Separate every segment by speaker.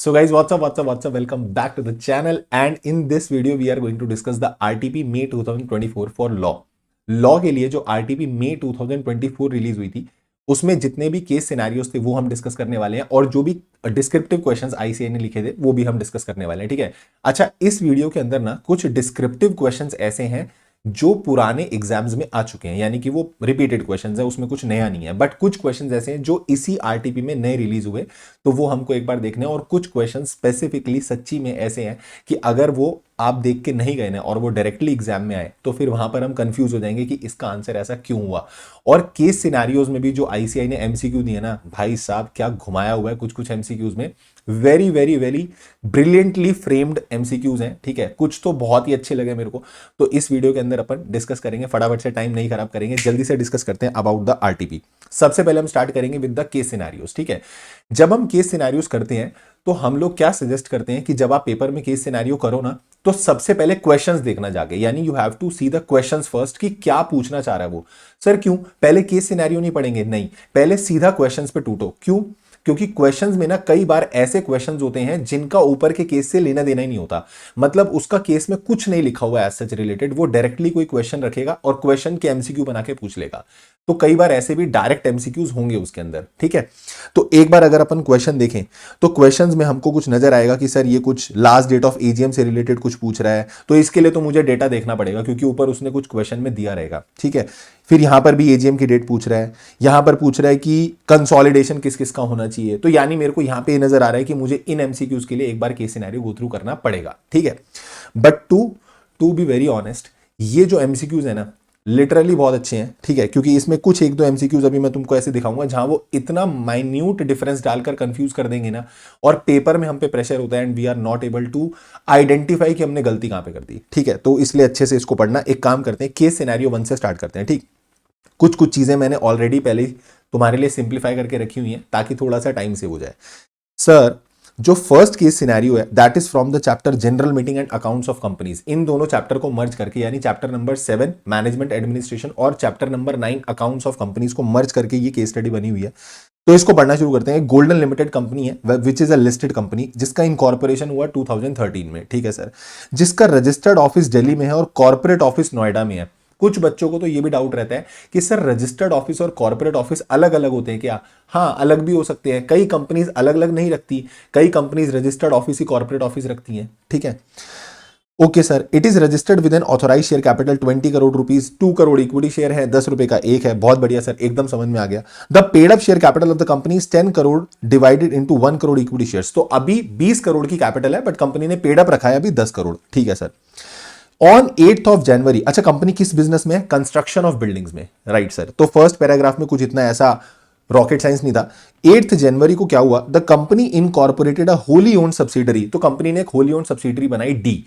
Speaker 1: So guys, what's up? Welcome back to the channel. And in this video, we are going to discuss the RTP May 2024 for law. Law के लिए जो RTP मई 2024 release हुई थी, उसमें जितने भी case scenarios थे वो हम डिस्कस करने वाले हैं, और जो भी डिस्क्रिप्टिव क्वेश्चंस आईसीआई ने लिखे थे वो भी हम डिस्कस करने वाले हैं। ठीक है। अच्छा, इस वीडियो के अंदर ना कुछ डिस्क्रिप्टिव क्वेश्चंस ऐसे हैं जो पुराने एग्जाम्स में आ चुके हैं, यानी कि वो रिपीटेड क्वेश्चंस है, उसमें कुछ नया नहीं है। बट कुछ क्वेश्चंस ऐसे हैं जो इसी आरटीपी में नए रिलीज हुए, तो वो हमको एक बार देखने हैं। और कुछ क्वेश्चंस स्पेसिफिकली सच्ची में ऐसे हैं कि अगर वो आप देख के नहीं गए ना और वो डायरेक्टली एग्जाम में आए तो फिर वहां पर हम कंफ्यूज हो जाएंगे कि इसका आंसर ऐसा क्यों हुआ। और केस सिनारियोज में भी जो आईसीआई ने एमसीक्यू दिए ना, भाई साहब क्या घुमाया हुआ है कुछ कुछ एमसीक्यूज में। Very very very brilliantly framed MCQs हैं। ठीक है, कुछ तो बहुत ही अच्छे लगे मेरे को। तो इस वीडियो के अंदर अपन डिस्कस करेंगे, फटाफट से टाइम नहीं खराब करेंगे, जल्दी से डिस्कस करते हैं अबाउट द आरटीपी। सबसे पहले हम स्टार्ट करेंगे विद द केस सिनारियोज। ठीक है, जब हम केस सिनारियोज करते हैं तो हम लोग क्या सजेस्ट करते हैं कि जब आप पेपर में केस सिनारियो करो ना, तो सबसे पहले क्वेश्चंस देखना जाके, यानी you have to see the questions first कि क्या पूछना चाह रहा है वो। सर क्यों पहले केस सिनेरियो नहीं पढ़ेंगे? नहीं, पहले सीधा क्वेश्चंस पे टूटो। क्यों? क्योंकि क्वेश्चंस में ना कई बार ऐसे क्वेश्चंस होते हैं जिनका ऊपर के केस से लेना देना ही नहीं होता। मतलब उसका केस में कुछ नहीं लिखा हुआ है एज सच रिलेटेड, वो डायरेक्टली कोई क्वेश्चन रखेगा और क्वेश्चन के एमसीक्यू बना के पूछ लेगा। तो कई बार ऐसे भी डायरेक्ट एमसीक्यूज होंगे उसके अंदर। ठीक है, तो एक बार अगर अपन क्वेश्चन देखें तो क्वेश्चंस में हमको कुछ नजर आएगा कि सर ये कुछ लास्ट डेट ऑफ एजीएम से रिलेटेड कुछ पूछ रहा है, तो इसके लिए तो मुझे डेटा देखना पड़ेगा क्योंकि ऊपर उसने कुछ क्वेश्चन में दिया रहेगा। ठीक है, फिर यहां पर भी एजीएम की डेट पूछ रहा है, यहां पर पूछ रहा है कि कंसोलिडेशन किस किस का होना चाहिए। तो यानी मेरे को यहां पे नजर आ रहा है कि मुझे इन एमसीक्यूज के लिए एक बार केस सिनेरियो गो थ्रू करना पड़ेगा। ठीक है, but to be very honest, ये जो एमसीक्यूज है ना लिटरली बहुत अच्छे हैं। ठीक है, क्योंकि इसमें कुछ एक दो एमसीक्यूज अभी मैं तुमको ऐसे दिखाऊंगा जहां वो इतना माइन्यूट डिफरेंस डालकर कंफ्यूज कर देंगे ना, और पेपर में हम पे प्रेशर होता है and we are not able to identify कि हमने गलती कहां पे कर दी। ठीक है, तो इसलिए अच्छे से इसको पढ़ना। एक काम करते हैं, केस सिनेरियो 1 से स्टार्ट करते हैं। ठीक, कुछ कुछ चीजें मैंने ऑलरेडी पहले ही तुम्हारे लिए सिंप्लीफाई करके रखी हुई हैं ताकि थोड़ा सा टाइम सेव हो जाए। सर, जो फर्स्ट केस सिनेरियो है that is from the chapter general meeting and accounts of companies. इन दोनों चैप्टर को मर्ज करके, यानी चैप्टर नंबर 7 मैनेजमेंट एडमिनिस्ट्रेशन और chapter number 9 accounts of companies को मर्ज करके ये केस स्टडी बनी हुई है। तो इसको पढ़ना शुरू करते हैं। गोल्डन लिमिटेड कंपनी है which is a listed company, जिसका इनकॉर्पोरेशन हुआ 2013 में। ठीक है सर, जिसका रजिस्टर्ड ऑफिस दिल्ली में है और कॉर्पोरेट ऑफिस नोएडा में है। कुछ बच्चों को तो ये भी डाउट रहता है कि सर रजिस्टर्ड ऑफिस और कॉर्पोरेट ऑफिस अलग अलग होते हैं क्या? हाँ, अलग भी हो सकते हैं। कई कंपनीज अलग अलग नहीं रखती, कई कंपनीज रजिस्टर्ड ऑफिस ही कॉर्पोरेट ऑफिस रखती हैं। ठीक है, okay sir, it is registered with an authorise share capital 20 crore rupees, 2 crore equity share है, 10 रुपए का एक है। बहुत बढ़िया सर, एकदम समझ में आ गया। The paid up share capital of the company is 10 crore divided into 1 crore equity shares. तो अभी 20 करोड़ की कैपिटल है बट कंपनी ने पेड अप रखा है अभी 10 करोड़। ठीक है सर, ऑन 8th ऑफ जनवरी, अच्छा कंपनी किस बिजनेस में है? कंस्ट्रक्शन ऑफ बिल्डिंग्स में। राइट सर, तो फर्स्ट पैराग्राफ में कुछ इतना ऐसा रॉकेट साइंस नहीं था। 8th जनवरी को क्या हुआ? The company incorporated a wholly owned subsidiary. तो कंपनी ने एक होली ओन्ड सब्सिडरी बनाई, डी।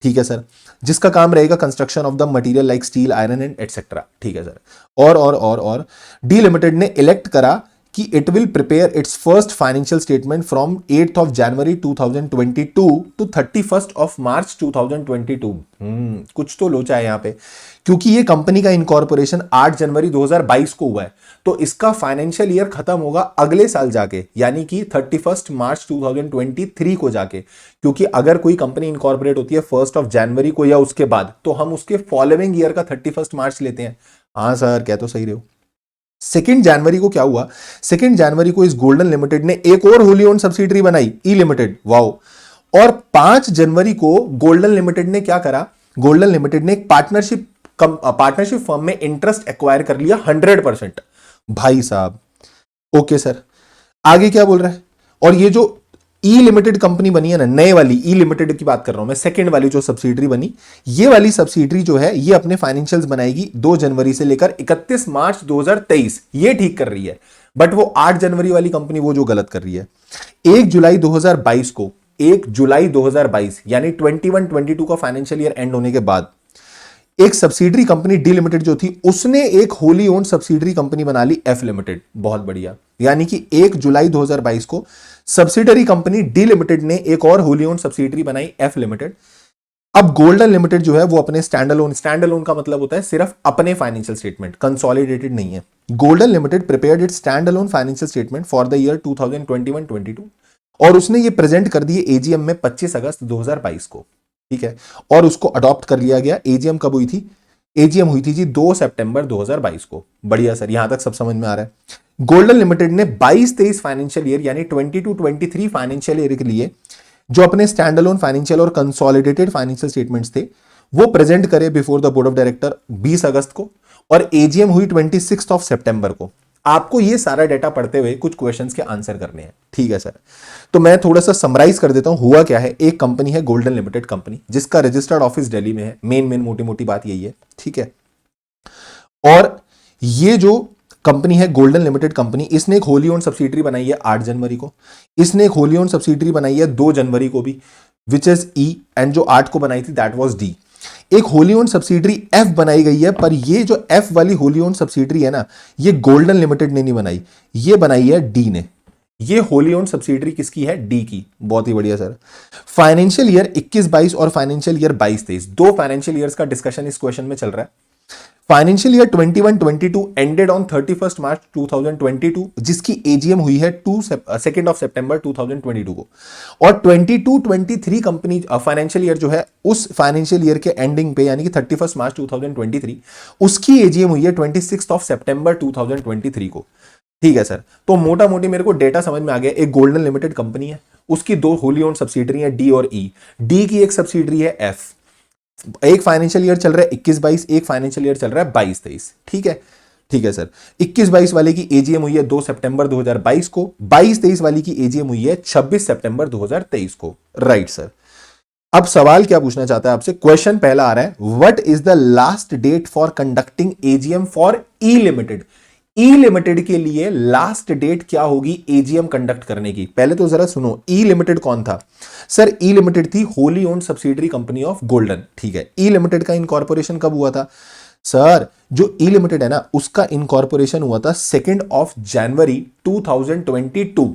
Speaker 1: ठीक है सर, जिसका काम रहेगा construction of the material like steel, iron and etcetera. ठीक है सर, और डी लिमिटेड ने इलेक्ट करा कि it will prepare its first financial statement from 8th of January 2022 to 31st of March 2022। कुछ तो लोचा है यहां पे, क्योंकि ये कंपनी का इनकॉर्पोरेशन 8 जनवरी 2022 को हुआ है, तो इसका फाइनेंशियल ईयर खत्म होगा अगले साल जाके, यानी कि 31st मार्च 2023 को जाके। क्योंकि अगर कोई कंपनी इनकॉर्पोरेट होती है 1st ऑफ जनवरी को या उसके बाद, तो हम उसके फॉलोइंग ईयर का 31st मार्च लेते हैं। हाँ सर, क्या तो सही रहे हो। 2 जनवरी को क्या हुआ? 2 जनवरी को इस गोल्डन लिमिटेड ने एक और होली ओन्ड सब्सिडरी बनाई, ई लिमिटेड। वाओ। और 5 जनवरी को गोल्डन लिमिटेड ने क्या करा? गोल्डन लिमिटेड ने एक पार्टनरशिप फर्म में इंटरेस्ट एक्वायर कर लिया 100%। भाई साहब, ओके सर, आगे क्या बोल रहा है? और ये जो ई लिमिटेड कंपनी बनी है ना, नए वाली ई लिमिटेड की बात कर रहा हूं मैं, सेकंड वाली जो सब्सिडरी बनी, ये वाली सब्सिडरी जो है ये अपने फाइनेंशियल्स बनाएगी 2 जनवरी से लेकर 31 मार्च 2023। ये ठीक कर रही है, बट वो 8 जनवरी वाली कंपनी वो जो गलत कर रही है। 1 जुलाई 2022 को, 1 जुलाई 2022 यानी 21-22 का फाइनेंशियल ईयर एंड होने के बाद, एक सब्सिडरी कंपनी डी लिमिटेड जो थी, उसने एक होली ओन्ड सब्सिडरी कंपनी बना ली, एफ लिमिटेड। बहुत बढ़िया, यानी कि 1 जुलाई 2022 को सब्सिडरी कंपनी डी लिमिटेड ने एक और होली ओन्ड सब्सिडरी बनाई, एफ लिमिटेड। अब गोल्डन लिमिटेड जो है वो अपने स्टैंड अलोन का मतलब होता है सिर्फ अपने फाइनेंशियल स्टेटमेंट, कंसोलिडेटेड नहीं है। Golden limited prepared it's stand alone financial statement for the year 2021-22 और उसने ये प्रेजेंट कर दिए एजीएम में 25 अगस्त 2022 को, ठीक है, और उसको अडॉप्ट कर लिया गया। एजीएम कब हुई थी? एजीएम हुई थी जी 2 सितंबर 2022 को। बढ़िया सर, यहां तक सब समझ में आ रहा है। गोल्डन लिमिटेड ने 22-23 फाइनेंशियल ईयर यानी 22-23 फाइनेंशियल ईयर के लिए जो अपने स्टैंड अलोन फाइनेंशियल और कंसोलिडेटेड फाइनेंशियल स्टेटमेंट्स थे वो प्रेजेंट करे before the board of director 20 अगस्त को, और एजीएम हुई 26 सितंबर को। आपको ये सारा डेटा पढ़ते हुए कुछ क्वेश्चंस के आंसर करने हैं, ठीक है सर। तो मैं थोड़ा सा समराइज कर देता हूं, हुआ क्या है। एक कंपनी है गोल्डन लिमिटेड कंपनी, जिसका रजिस्टर्ड ऑफिस दिल्ली में है। मेन मोटी मोटी बात यही है, ठीक है। और ये जो कंपनी है गोल्डन लिमिटेड कंपनी, इसने एक होली ओन सब्सिडरी बनाई है 8 जनवरी को। इसने एक होली ओन सब्सिडरी बनाई है 2 जनवरी को भी, विच इज ई, एंड जो 8 को बनाई थी दैट वाज डी। एक होली ओन सब्सिडरी एफ बनाई गई है, पर ये जो एफ वाली होली ओन सब्सिडरी है ना, ये गोल्डन लिमिटेड ने नहीं बनाई, ये बनाई है डी ने। ये होली ओन सब्सिडरी किसकी है? डी की। बहुत ही बढ़िया सर। फाइनेंशियल ईयर 21-22 और फाइनेंशियल ईयर 22-23, दो फाइनेंशियल ईयर्स का डिस्कशन इस क्वेश्चन में चल रहा है। फाइनेंशियल ईयर 21-22 एंडेड ऑन 31 मार्च 2022, जिसकी एजीएम हुई है 2 सितंबर 2022 को। और 22-23 कंपनी फाइनेंशियल ईयर जो है, उस फाइनेंशियल ईयर के एंडिंग पे यानी कि 31 मार्च 2023, उसकी एजीएम हुई है 26 सितंबर 2023 को, ठीक है सर। तो मोटा मोटी मेरे को डेटा समझ में आ गया। एक गोल्डन लिमिटेड कंपनी है, उसकी दो होली ओन्ड सब्सिडरी है डी और ई। डी की एक सब्सिडरी है एफ। एक फाइनेंशियल ईयर चल रहा है 21-22, एक फाइनेंशियल ईयर चल रहा है 22-23, ठीक है, ठीक है सर। 21-22 वाले की एजीएम हुई है 2 सितंबर 2022 को, 22-23 वाली की एजीएम हुई है 26 सितंबर 2023 को, राइट सर। अब सवाल क्या पूछना चाहता है आपसे, क्वेश्चन पहला आ रहा है, what is the last date for conducting AGM for E limited. E limited के लिए लास्ट डेट क्या होगी एजीएम कंडक्ट करने की? पहले तो जरा सुनो, ई लिमिटेड कौन था सर? ई लिमिटेड थी wholly owned subsidiary company of golden, ठीक है। ई लिमिटेड का इनकॉर्पोरेशन कब हुआ था सर? जो ई लिमिटेड है ना, उसका इनकॉर्पोरेशन हुआ था 2 जनवरी 2022,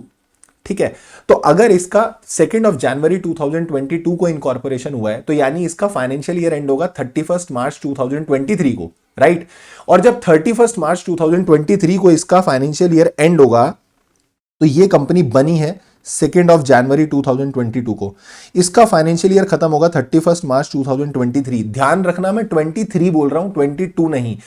Speaker 1: ठीक है। तो अगर इसका 2 जनवरी 2022 को इनकॉर्पोरेशन हुआ है, तो यानी इसका फाइनेंशियल ईयर एंड होगा 31 मार्च 2023 को, राइट। और जब 31 मार्च 2023 को इसका फाइनेंशियल ईयर एंड होगा, तो ये कंपनी बनी है 2 जनवरी 2022 को। इसका फाइनेंशियल ईयर खत्म होगा 31 मार्च 2023। ध्यान रखना मैं 23 बोल रहा हूं, 22 नहीं,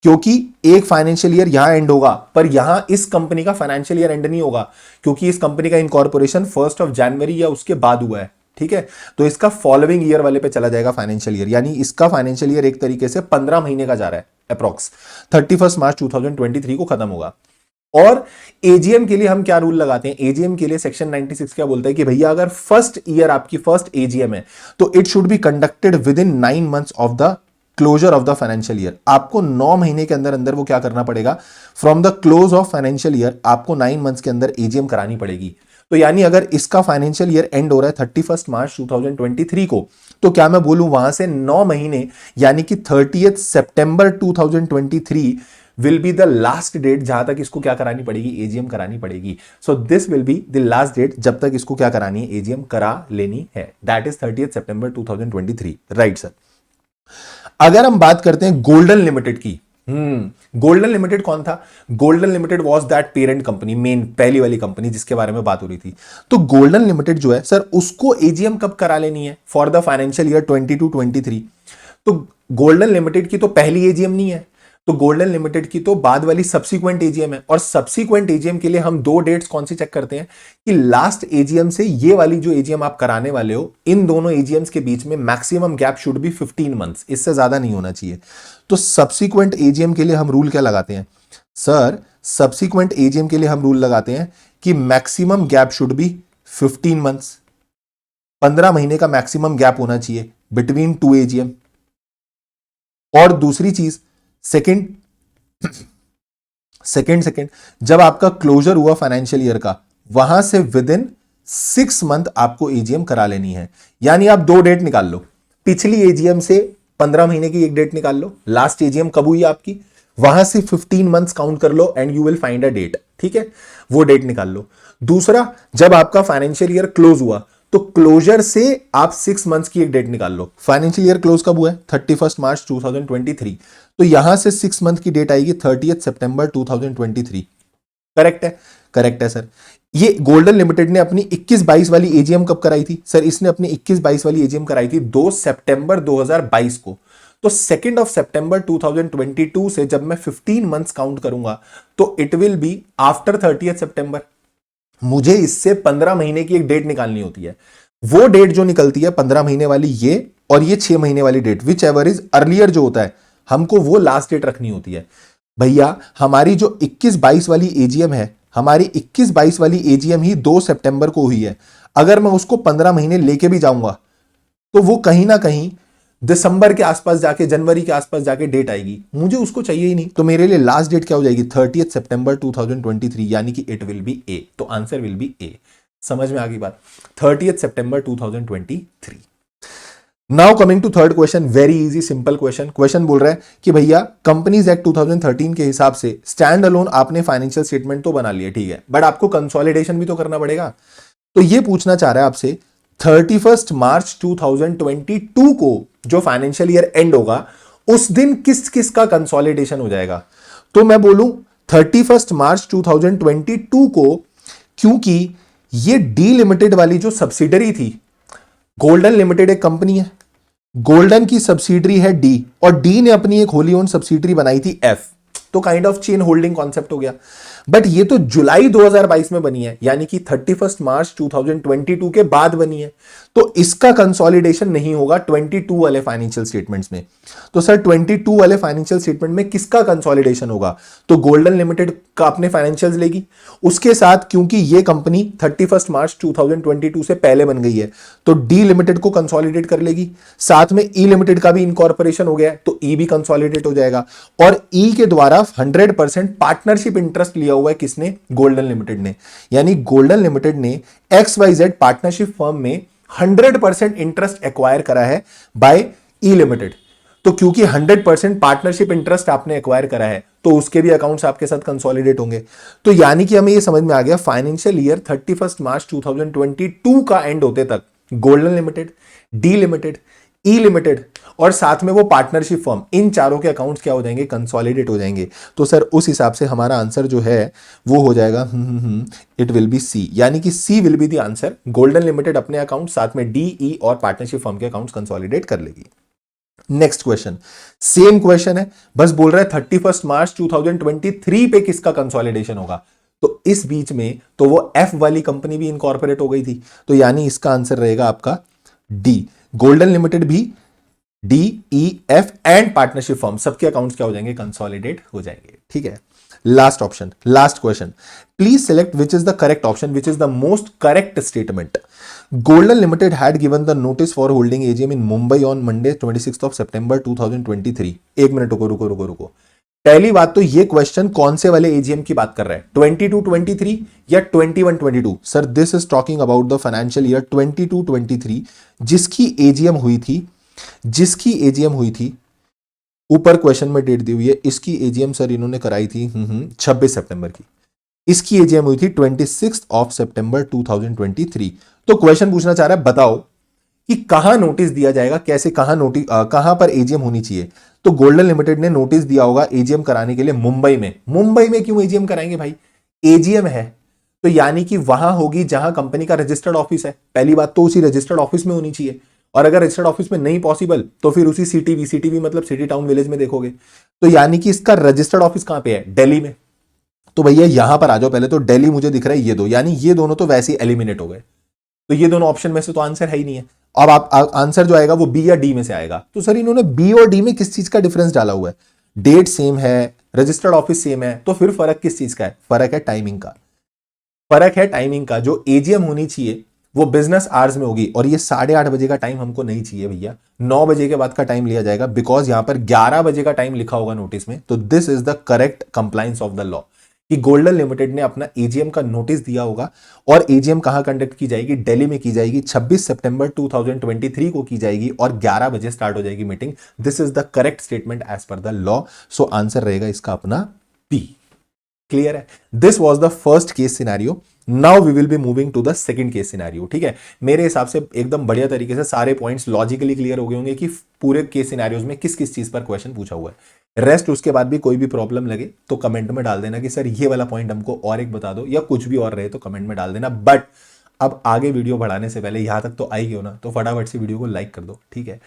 Speaker 1: क्योंकि एक फाइनेंशियल ईयर यहां एंड होगा, पर यहां इस कंपनी का फाइनेंशियल ईयर एंड नहीं होगा, क्योंकि इस कंपनी का इनकॉर्पोरेशन 1 जनवरी या उसके बाद हुआ है, ठीक है। तो इसका फॉलोइंग ईयर वाले पे चला जाएगा फाइनेंशियल ईयर, यानी इसका फाइनेंशियल ईयर एक तरीके से 15 महीने का जा रहा है अप्रॉक्स। 31 मार्च 2023 को खत्म होगा। और एजीएम के लिए हम क्या रूल लगाते हैं? एजीएम के लिए सेक्शन 96 क्या बोलता है कि भैया अगर फर्स्ट ईयर आपकी फर्स्ट एजीएम है, तो it should be conducted within 9 months of the closure of the financial year. आपको 9 महीने के अंदर अंदर वो क्या करना पड़ेगा? From the close of financial year आपको 9 मंथ्स के अंदर एजीएम करानी पड़ेगी। तो यानी अगर इसका फाइनेंशियल ईयर एंड हो रहा है 31 मार्च 2023 को, तो क्या मैं बोलूं वहां से 9 महीने यानी कि 30 सितंबर 2023 will be the last date जहां तक इसको क्या करानी पड़ेगी? एजीएम करानी पड़ेगी। So this will be the last date जब तक इसको क्या करानी है? एजीएम करा लेनी है, that is 30 September 2023, right sir. अगर हम बात करते हैं गोल्डन लिमिटेड की, गोल्डन लिमिटेड कौन था? Golden limited was that parent company, main पहली वाली कंपनी जिसके बारे में बात हो रही थी। तो गोल्डन लिमिटेड जो है सर, उसको एजीएम कब करा लेनी है? For the financial year 22-23। तो गोल्डन लिमिटेड की तो पहली एजीएम नहीं है, तो गोल्डन लिमिटेड की तो बाद वाली सब्सिक्वेंट एजीएम है। और सब्सिक्वेंट एजीएम के लिए हम दो डेट्स कौन सी चेक करते हैं कि लास्ट एजीएम से ये वाली जो एजीएम आप कराने वाले हो, इन दोनों एजीएम्स के बीच में maximum gap should be 15 months, इससे ज्यादा नहीं होना चाहिए। तो सब्सिक्वेंट एजीएम के लिए हम रूल क्या लगाते हैं सर? सब्सिक्वेंट एजीएम के लिए हम रूल लगाते हैं कि maximum gap should be 15 months, 15 महीने का मैक्सिमम गैप होना चाहिए बिटवीन 2 एजीएम। और दूसरी चीज, सेकंड जब आपका क्लोजर हुआ फाइनेंशियल ईयर का, वहां से विद इन 6 मंथ आपको एजीएम करा लेनी है। यानी आप दो डेट निकाल लो, पिछली एजीएम से 15 महीने की एक डेट निकाल लो, लास्ट एजीएम कब हुई आपकी, वहां से 15 मंथ्स काउंट कर लो and you will find a date, ठीक है, वो डेट निकाल लो। दूसरा, जब आपका फाइनेंशियल ईयर क्लोज हुआ, तो क्लोजर से आप 6 मंथ्स की एक डेट निकाल लो। फाइनेंशियल ईयर क्लोज कब हुआ है? 31 मार्च 2023। तो यहां से 6 मंथ की डेट आएगी 30 सितंबर 2023, करेक्ट है। करेक्ट है सर। ये गोल्डन लिमिटेड ने अपनी 21-22 वाली एजीएम कब कराई थी सर? इसने अपनी 21-22 वाली एजीएम कराई थी 2 सितंबर 2022 को। तो 2 सितंबर 2022 से जब मैं 15 मंथ्स काउंट करूंगा तो इट विल बी आफ्टर 30 सितंबर। मुझे इससे 15 महीने की एक डेट निकालनी होती है। वो डेट जो निकलती है 15 महीने वाली, ये और ये 6 महीने वाली date, whichever is earlier जो होता है, हमको वो लास्ट डेट रखनी होती है। भैया हमारी जो 21-22 वाली एजीएम है, हमारी 21-22 वाली एजीएम ही 2 सितंबर को हुई है। अगर मैं उसको 15 महीने लेके भी जाऊंगा तो वो कहीं ना कहीं दिसंबर के आसपास जाके, जनवरी के आसपास जाके डेट आएगी। मुझे उसको चाहिए ही नहीं, तो मेरे लिए लास्ट डेट क्या हो जाएगी? 30 सितंबर 2023, यानी कि इट विल बी ए। तो आंसर विल बी ए। समझ में आ गई बात? 30 सितंबर 2023। Now coming to third question, very easy simple question. Question बोल रहा है कि भैया कंपनीज एक्ट 2013 के हिसाब से स्टैंड अलोन आपने फाइनेंशियल स्टेटमेंट तो बना लिया, ठीक है, बट आपको कंसोलिडेशन भी तो करना पड़ेगा। तो ये पूछना चाह रहा है आपसे 31 मार्च 2022 को जो फाइनेंशियल ईयर एंड होगा उस दिन किस किस का कंसोलिडेशन हो जाएगा। तो मैं बोलूं 31 मार्च 2022 को, क्योंकि ये डी लिमिटेड वाली जो सब्सिडरी थी, गोल्डन लिमिटेड एक कंपनी है, गोल्डन की सब्सिडरी है डी, और डी ने अपनी एक होली ओन सब्सिडरी बनाई थी एफ। तो kind of chain holding concept हो गया। बट ये तो जुलाई 2022 में बनी है, यानी कि 31 मार्च 2022 के बाद बनी है, तो इसका कंसोलिडेशन नहीं होगा 22 वाले फाइनेंशियल स्टेटमेंट्स में। तो सर 22 वाले फाइनेंशियल स्टेटमेंट में किसका कंसोलिडेशन होगा? तो गोल्डन लिमिटेड का अपने फाइनेंशियल्स लेगी, उसके साथ क्योंकि ये कंपनी 31 मार्च 2022 से पहले बन गई है तो डी लिमिटेड को कंसोलिडेट कर लेगी, साथ में ई लिमिटेड का भी इनकॉर्पोरेशन हो गया है तो ई भी कंसोलिडेट हो जाएगा, और ई के द्वारा 100% पार्टनरशिप इंटरेस्ट लिया हुआ है किसने? गोल्डन लिमिटेड ने। यानी गोल्डन लिमिटेड ने XYZ पार्टनरशिप फर्म में 100% इंटरेस्ट एक्वायर करा है बाय ई लिमिटेड। तो क्योंकि 100% पार्टनरशिप इंटरेस्ट आपने एक्वायर करा है तो उसके भी अकाउंट्स आपके साथ कंसोलिडेट होंगे। तो यानी कि हमें यह समझ में आ गया फाइनेंशियल ईयर 31 मार्च 2022 का एंड होते तक golden limited, D limited, E limited और साथ में वो पार्टनरशिप फर्म, इन चारों के अकाउंट्स क्या हो जाएंगे? कंसोलिडेट हो जाएंगे। तो सर उस हिसाब से हमारा आंसर जो है वो हो जाएगा इट विल बी सी, यानी कि C will be the answer. Golden Limited अपने अकाउंट, साथ में डी, ई और पार्टनरशिप फर्म के अकाउंट्स कंसोलिडेट कर लेगी। नेक्स्ट क्वेश्चन, सेम क्वेश्चन है, बस बोल रहा है 31 मार्च 2023 पे किसका कंसोलिडेशन होगा। तो इस बीच में तो वो एफ वाली कंपनी भी इनकॉर्पोरेट हो गई थी, तो यानी इसका आंसर रहेगा आपका डी। गोल्डन लिमिटेड भी, D, E, F and partnership firm सबके अकाउंट्स क्या हो जाएंगे? कंसोलिडेट हो जाएंगे। ठीक है, last option, last question, please select which is the correct option, which is the most correct statement. Golden Limited had given the notice for holding AGM in Mumbai on Monday 26th of September 2023। एक minute रुको। पहली बात तो ये question कौन से वाले AGM की बात कर रहा है? 22-23 या 21-22? Sir this is talking about the financial year 22-23 जिसकी एजीएम हुई थी, ऊपर क्वेश्चन में डेट दी हुई है, इसकी एजीएम सर इन्होंने कराई थी 26 सितंबर की, इसकी एजीएम हुई थी 26 ऑफ सितंबर 2023। तो क्वेश्चन पूछना चाह रहा है बताओ कि कहां नोटिस दिया जाएगा, कैसे, कहां पर एजीएम होनी चाहिए। तो गोल्डन लिमिटेड ने नोटिस दिया होगा एजीएम कराने के लिए मुंबई में। मुंबई में क्यों एजीएम कराएंगे भाई? एजीएम है तो यानी कि वहां होगी जहां कंपनी का रजिस्टर्ड ऑफिस है। पहली बात तो उसी रजिस्टर्ड ऑफिस में होनी चाहिए, और अगर रजिस्टर्ड ऑफिस में नहीं पॉसिबल तो फिर उसी सीटीवी मतलब सिटी टाउन विलेज में देखोगे। तो यानी कि इसका रजिस्टर्ड ऑफिस कहां पे है? दिल्ली में। तो भैया यहां पर आ जाओ पहले, तो दिल्ली मुझे दिख रहा है ये दो, यानी ये दोनों तो वैसे ही एलिमिनेट हो गए, तो ये दोनों ऑप्शन में से तो आंसर है ही नहीं है। अब आप आंसर जो आएगा वो बी या डी में से आएगा। तो सर इन्होंने बी और डी में किस चीज का डिफरेंस डाला हुआ है? डेट सेम है, रजिस्टर्ड ऑफिस सेम है, तो फिर फर्क किस चीज का है? फर्क है टाइमिंग का। फर्क है टाइमिंग का। जो एजीएम होनी चाहिए वो बिजनेस आवर्स में होगी, और ये 8:30 बजे का टाइम हमको नहीं चाहिए भैया, 9 बजे के बाद का टाइम लिया जाएगा, बिकॉज यहां पर 11 बजे का टाइम लिखा होगा नोटिस में। तो this is the correct compliance of the law कि गोल्डन लिमिटेड ने अपना एजीएम का नोटिस दिया होगा, और एजीएम कहां कंडक्ट की जाएगी? दिल्ली में की जाएगी, 26 सितंबर 2023 को की जाएगी, और 11 बजे स्टार्ट हो जाएगी meeting. This is the correct statement as per the law. So answer रहेगा इसका अपना बी। क्लियर है? This was the first case scenario. Now we will be moving to the second case scenario. ठीक है, मेरे हिसाब से एकदम बढ़िया तरीके से सारे पॉइंट्स लॉजिकली क्लियर हो गए होंगे कि पूरे केस सिनेरियोज में किस किस चीज पर क्वेश्चन पूछा हुआ है। रेस्ट उसके बाद भी कोई भी प्रॉब्लम लगे तो कमेंट में डाल देना कि सर ये वाला पॉइंट हमको और एक बता दो, या कुछ भी और रहे तो कमेंट में डाल देना। बट अब आगे वीडियो बढ़ाने से पहले यहां तक तो आई क्यों ना, तो फटाफट से वीडियो को लाइक कर दो, ठीक है,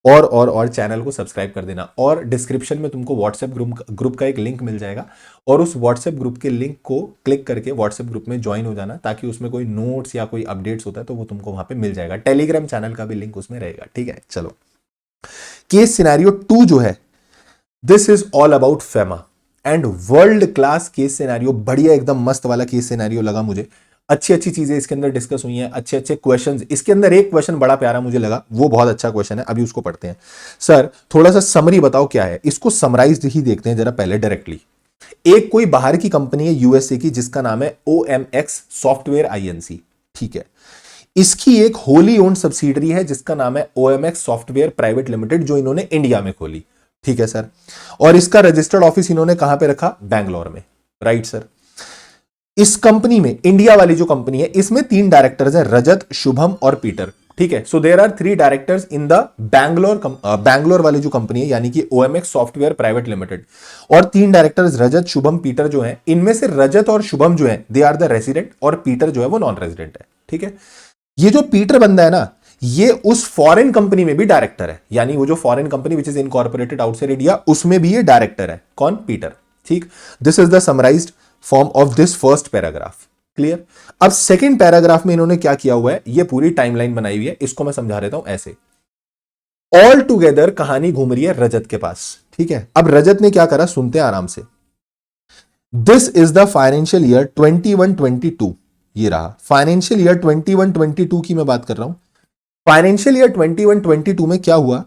Speaker 1: और चैनल को सब्सक्राइब कर देना। और डिस्क्रिप्शन में तुमको व्हाट्सएप ग्रुप का एक लिंक मिल जाएगा, और उस व्हाट्सएप ग्रुप के लिंक को क्लिक करके व्हाट्सएप ग्रुप में ज्वाइन हो जाना, ताकि उसमें कोई नोट्स या कोई अपडेट्स होता है तो वो तुमको वहां पे मिल जाएगा। टेलीग्राम चैनल का भी लिंक उसमें रहेगा, ठीक है। चलो, केस सिनेरियो 2 जो है, this is all about FEMA and world class case scenario. बढ़िया एकदम मस्त वाला केस सिनेरियो लगा मुझे। अच्छी अच्छी चीजें इसके अंदर डिस्कस हुई हैं, अच्छे अच्छे क्वेश्चंस। इसके अंदर एक क्वेश्चन बड़ा प्यारा मुझे लगा, वो बहुत अच्छा क्वेश्चन है, अभी उसको पढ़ते हैं। सर थोड़ा सा समरी बताओ क्या है, इसको समराइज्ड ही देखते हैं जरा पहले डायरेक्टली। एक कोई बाहर की कंपनी है यूएसए की, जिसका नाम है OMX सॉफ्टवेयर आईएनसी, ठीक है। इसकी एक होली ओन्ड सब्सिडरी है जिसका नाम है OMX सॉफ्टवेयर प्राइवेट लिमिटेड, जो इन्होंने इंडिया में खोली, ठीक है सर। और इसका रजिस्टर्ड ऑफिस इन्होंने कहां पे रखा, बैंगलोर में, राइट सर। इस कंपनी में, इंडिया वाली जो कंपनी है, इसमें 3 डायरेक्टर्स हैं, रजत, शुभम और पीटर, ठीक है। So there are 3 directors in the Bangalore वाली जो कंपनी है, यानी कि OMX सॉफ्टवेयर प्राइवेट लिमिटेड। और 3 डायरेक्टर्स रजत, शुभम, पीटर जो हैं, इनमें से रजत और शुभम जो हैं दे आर द रेजिडेंट, और पीटर जो है वो नॉन रेजिडेंट है, ठीक है। ये जो पीटर बंदा है ना, ये उस फॉरेन कंपनी में भी डायरेक्टर है, यानी वो जो foreign company which is incorporated outside India, उसमें भी ये डायरेक्टर है। कौन, पीटर, ठीक। This is the summarised form of this first paragraph, clear. अब सेकंड पैराग्राफ में इन्होंने क्या किया हुआ है, ये पूरी टाइमलाइन बनाई हुई है, इसको मैं समझा देता हूं ऐसे। ऑल टुगेदर कहानी घूम रही है रजत के पास, ठीक है। अब रजत ने क्या करा, सुनते हैं आराम से। This is the financial year 21-22, ये रहा फाइनेंशियल ईयर 21-22 की मैं बात कर रहा हूं। फाइनेंशियल ईयर 21-22 में क्या हुआ,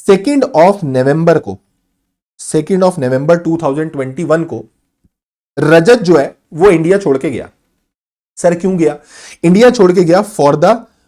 Speaker 1: 2 नवंबर को, 2 नवंबर 2021 को रजत जो है वो इंडिया छोड़ के गया। सर क्यों गया, इंडिया छोड़ के गया फॉर द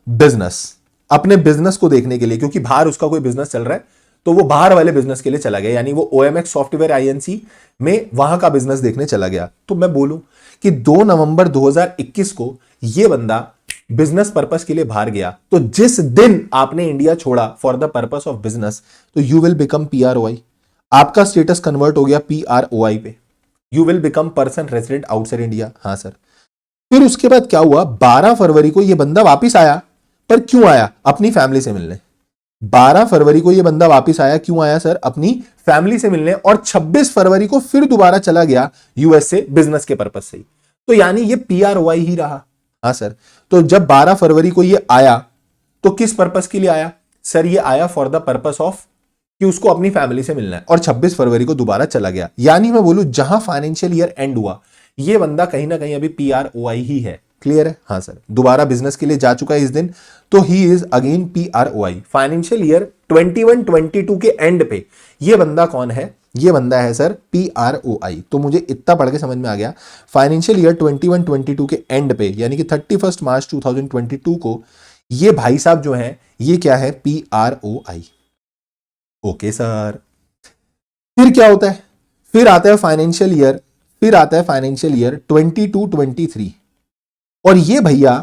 Speaker 1: बिजनेस, अपने बिजनेस को देखने के लिए, क्योंकि बाहर उसका कोई बिजनेस चल रहा है, तो वो बाहर वाले बिजनेस के लिए चला गया, यानी वो OMX सॉफ्टवेयर आईएनसी में वहां का बिजनेस देखने चला गया। तो मैं बोलूं कि 2 नवंबर 2021 को ये बंदा बिजनेस पर्पस के लिए बाहर गया, तो जिस दिन आपने इंडिया छोड़ा for the purpose of business, तो यू विल बिकम PROI, आपका स्टेटस कन्वर्ट हो गया PROI पे, you will become person resident outside India. हाँ सर। फिर उसके बाद क्या हुआ, 12 फरवरी को यह बंदा वापिस आया, पर क्यों आया, अपनी फैमिली से मिलने। 12 फरवरी को यह बंदा वापिस आया, क्यों आया सर, अपनी फैमिली से मिलने। और 26 फरवरी को फिर दोबारा चला गया यूएसए बिजनेस के पर्पस से ही, तो यानी ये PROI ही रहा। हाँ सर। तो जब 12 फरवरी को ये आया तो किस पर्पस के लिए आया, सर ये आया फॉर द पर्पस ऑफ कि उसको अपनी फैमिली से मिलना है, और 26 फरवरी को दोबारा चला गया। यानी मैं बोलूं जहां फाइनेंशियल ईयर एंड हुआ, ये बंदा कहीं ना कहीं अभी PROI ही है, क्लियर है। हाँ सर, दोबारा बिजनेस के लिए जा चुका है इस दिन, तो he is again PROI। Financial year 21-22 के एंड पे ये बंदा कौन है, ये बंदा है सर PROI। तो मुझे इतना पढ़ के समझ में आ गया, फाइनेंशियल ईयर 21-22 के एंड पे, यानी कि 31 मार्च 2022 को ये भाई साहब जो है, ये क्या है, PROI। Okay sir. फिर क्या होता है, फिर आता है फाइनेंशियल ईयर, फिर आता है फाइनेंशियल ईयर 22-23, और ये भैया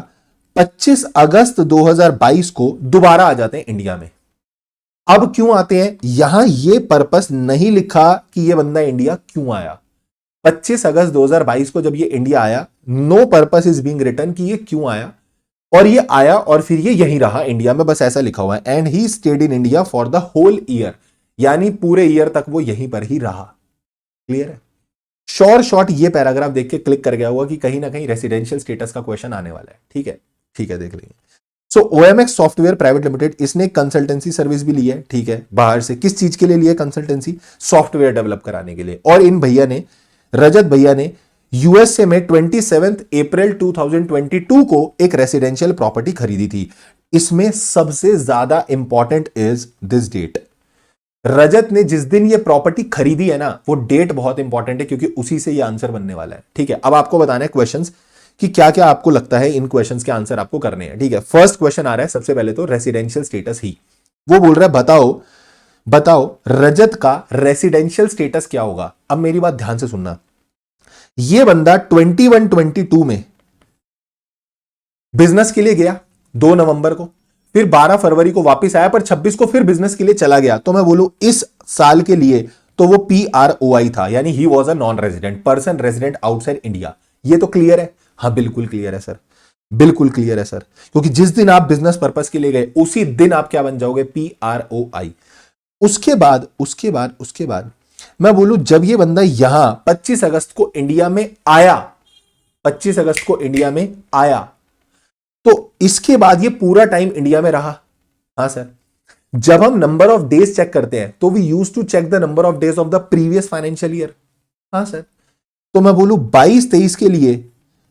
Speaker 1: 25 अगस्त 2022 को दोबारा आ जाते हैं इंडिया में। अब क्यों आते हैं, यहां ये पर्पस नहीं लिखा कि ये बंदा इंडिया क्यों आया। 25 अगस्त 2022 को जब ये इंडिया आया, no purpose is being written कि ये क्यों आया, और ये आया और फिर ये यहीं रहा इंडिया में, बस ऐसा लिखा हुआ है। And he stayed in India for the whole year, यानी पूरे ईयर तक वो यहीं पर ही रहा, क्लियर है। शॉर्ट ये पैराग्राफ देख के क्लिक कर गया हुआ कि कहीं ना कहीं रेसिडेंशियल स्टेटस का क्वेश्चन आने वाला है, ठीक है, ठीक है, देख लेंगे। सो OMX सॉफ्टवेयर प्राइवेट लिमिटेड, इसने कंसल्टेंसी सर्विस भी ली है, ठीक है, बाहर से। किस चीज के लिए लिया कंसल्टेंसी, सॉफ्टवेयर डेवलप कराने के लिए। और इन भैया ने, रजत भैया ने यूएसए में 27 अप्रैल 2022 को एक रेसिडेंशियल प्रॉपर्टी खरीदी थी। इसमें सबसे ज्यादा इंपॉर्टेंट इज दिस डेट। रजत ने जिस दिन ये प्रॉपर्टी खरीदी है ना, वो डेट बहुत इंपॉर्टेंट है, क्योंकि उसी से ये आंसर बनने वाला है, ठीक है। अब आपको बताना है क्वेश्चंस कि क्या क्या आपको लगता है इन क्वेश्चंस के आंसर आपको करने हैं, ठीक है। फर्स्ट क्वेश्चन आ रहा है सबसे पहले तो, रेसिडेंशियल स्टेटस ही, वो बोल रहा है बताओ रजत का रेसिडेंशियल स्टेटस क्या होगा। अब मेरी बात ध्यान से सुनना, ये बंदा 21-22 में बिजनेस के लिए गया 2 नवंबर को, फिर 12 फरवरी को वापस आया, पर 26 को फिर बिजनेस के लिए चला गया। तो मैं बोलूं इस साल के लिए तो वो PROI था, यानी he was a non resident person resident outside India. ये तो क्लियर है? हाँ बिल्कुल क्लियर है सर, बिल्कुल क्लियर है सर, क्योंकि जिस दिन आप बिजनेस पर्पस के लिए गए उसी दिन आप क्या बन जाओगे? PROI। उसके बाद मैं बोलूं, जब ये बंदा यहां 25 अगस्त को इंडिया में आया, 25 अगस्त को इंडिया में आया, तो इसके बाद ये पूरा टाइम इंडिया में रहा। हाँ सर। जब हम नंबर ऑफ डेज चेक करते हैं तो we use to check the number of days of the previous financial year. हाँ सर। तो मैं बोलूं 22-23 के लिए,